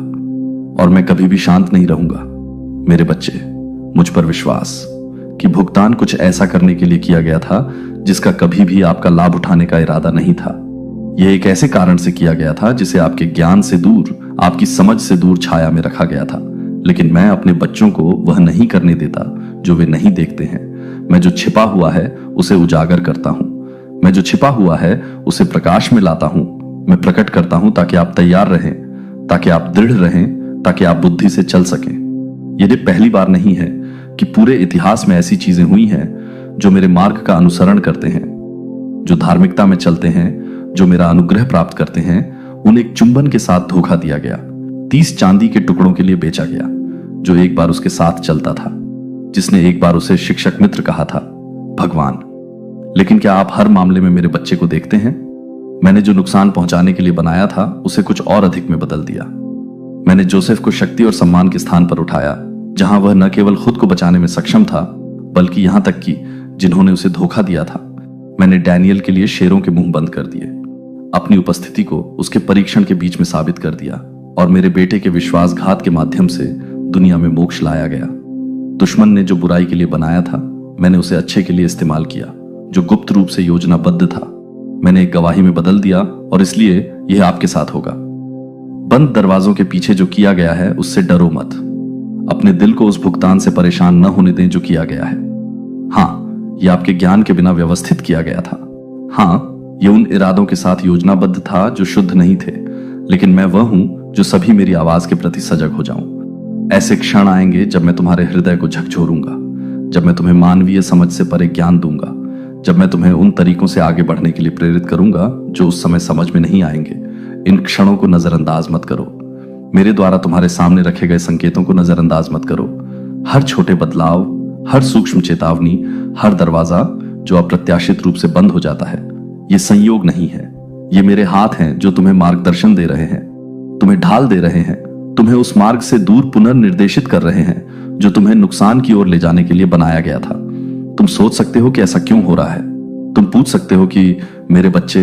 और मैं कभी भी शांत नहीं रहूंगा। मेरे बच्चे, मुझ पर विश्वास कि भुगतान कुछ ऐसा करने के लिए किया गया था जिसका कभी भी आपका लाभ उठाने का इरादा नहीं था। यह एक ऐसे कारण से किया गया था जिसे आपके ज्ञान से दूर, आपकी समझ से दूर छाया में रखा गया था। लेकिन मैं अपने बच्चों को वह नहीं करने देता जो वे नहीं देखते हैं। मैं जो छिपा हुआ है उसे उजागर करता हूं। मैं जो छिपा हुआ है उसे प्रकाश में लाता हूं। मैं प्रकट करता हूं ताकि आप तैयार रहें, ताकि आप दृढ़ रहें, ताकि आप बुद्धि से चल सकें। यह पहली बार नहीं है कि पूरे इतिहास में ऐसी चीजें हुई हैं जो मेरे मार्ग का अनुसरण करते हैं, जो धार्मिकता में चलते हैं, जो मेरा अनुग्रह प्राप्त करते हैं। उन्हें एक चुंबन के साथ धोखा दिया गया, 30 चांदी के टुकड़ों के लिए बेचा गया जो एक बार उसके साथ चलता था। जिसने एक बार उसे शिक्षक मित्र कहा था, भगवान। लेकिन क्या आप हर मामले में मेरे बच्चे को देखते हैं? मैंने जो नुकसान पहुंचाने के लिए बनाया था उसे कुछ और अधिक में बदल दिया। मैंने जोसेफ को शक्ति और सम्मान के स्थान पर उठाया, जहां वह न केवल खुद को बचाने में सक्षम था, बल्कि यहां तक कि जिन्होंने उसे धोखा दिया था। मैंने डैनियल के लिए शेरों के मुंह बंद कर दिए, अपनी उपस्थिति को उसके परीक्षण के बीच में साबित कर दिया, और मेरे बेटे के विश्वासघात के माध्यम से दुनिया में मोक्ष लाया गया। दुश्मन ने जो बुराई के लिए बनाया था, मैंने उसे अच्छे के लिए इस्तेमाल किया। जो गुप्त रूप से योजनाबद्ध था, मैंने एक गवाही में बदल दिया, और इसलिए यह आपके साथ होगा। बंद दरवाजों के पीछे जो किया गया है उससे डरो मत। अपने दिल को उस भुगतान से परेशान न होने दें जो किया गया है। हाँ, यह आपके ज्ञान के बिना व्यवस्थित किया गया था। हाँ, यह उन इरादों के साथ योजनाबद्ध था जो शुद्ध नहीं थे, लेकिन मैं वह हूं जो सभी मेरी आवाज के प्रति सजग हो जाऊं। ऐसे क्षण आएंगे जब मैं तुम्हारे हृदय को झकझोरूंगा, जब मैं तुम्हें मानवीय समझ से परे ज्ञान दूंगा, जब मैं तुम्हें उन तरीकों से आगे बढ़ने के लिए प्रेरित करूंगा जो उस समय समझ में नहीं आएंगे। इन क्षणों को नजरअंदाज मत करो। मेरे द्वारा तुम्हारे सामने रखे गए संकेतों को नजरअंदाज मत करो। हर छोटे बदलाव, हर सूक्ष्म चेतावनी, हर दरवाजा जो अप्रत्याशित रूप से बंद हो जाता है, ये संयोग नहीं है। ये मेरे हाथ हैं जो तुम्हें मार्गदर्शन दे रहे हैं, तुम्हें ढाल दे रहे हैं, तुम्हें उस मार्ग से दूर पुनर्निर्देशित कर रहे हैं जो तुम्हें नुकसान की ओर ले जाने के लिए बनाया गया था। तुम सोच सकते हो कि ऐसा क्यों हो रहा है। तुम पूछ सकते हो कि मेरे बच्चे,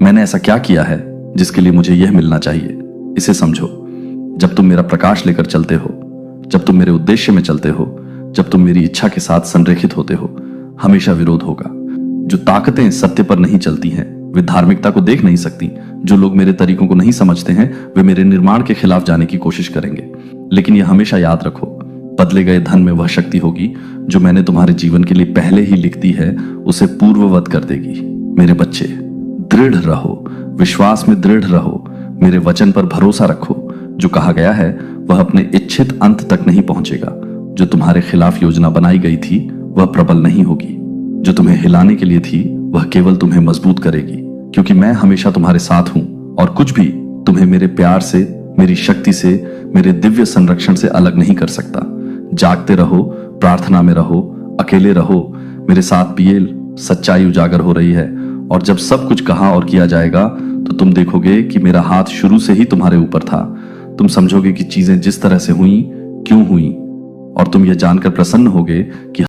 मैंने ऐसा क्या किया है जिसके लिए मुझे यह मिलना चाहिए। इसे समझो, जब तुम मेरा प्रकाश लेकर चलते हो, जब तुम मेरे उद्देश्य में चलते हो, जब तुम मेरी इच्छा के साथ संरेखित होते हो, हमेशा विरोध होगा। जो ताकतें सत्य पर नहीं चलती हैं, वे धार्मिकता को देख नहीं सकती। जो लोग मेरे तरीकों को नहीं समझते हैं, वे मेरे निर्माण के खिलाफ जाने की कोशिश करेंगे। लेकिन यह हमेशा याद रखो, बदले गए धन में वह शक्ति होगी जो मैंने तुम्हारे जीवन के लिए पहले ही लिख दी है, उसे पूर्ववत कर देगी। मेरे बच्चे, दृढ़ रहो, विश्वास में दृढ़ रहो, मेरे वचन पर भरोसा रखो। जो कहा गया है वह अपने इच्छित अंत तक नहीं पहुंचेगा। जो तुम्हारे खिलाफ योजना बनाई गई थी वह प्रबल नहीं होगी। जो तुम्हें हिलाने के लिए थी वह केवल तुम्हें मजबूत करेगी, क्योंकि मैं हमेशा तुम्हारे साथ हूं, और कुछ भी तुम्हें मेरे प्यार से, मेरी शक्ति से, मेरे दिव्य संरक्षण से अलग नहीं कर सकता। जागते रहो, प्रार्थना में रहो, अकेले रहो, मेरे साथ पिएल। सच्चाई उजागर हो रही है, और जब सब कुछ कहा और किया जाएगा तो तुम देखोगे कि मेरा हाथ शुरू से ही तुम्हारे ऊपर था। तुम समझोगे कि चीजें जिस तरह से हुई क्यों हुई, और तुम यह जानकर प्रसन्न होगे कि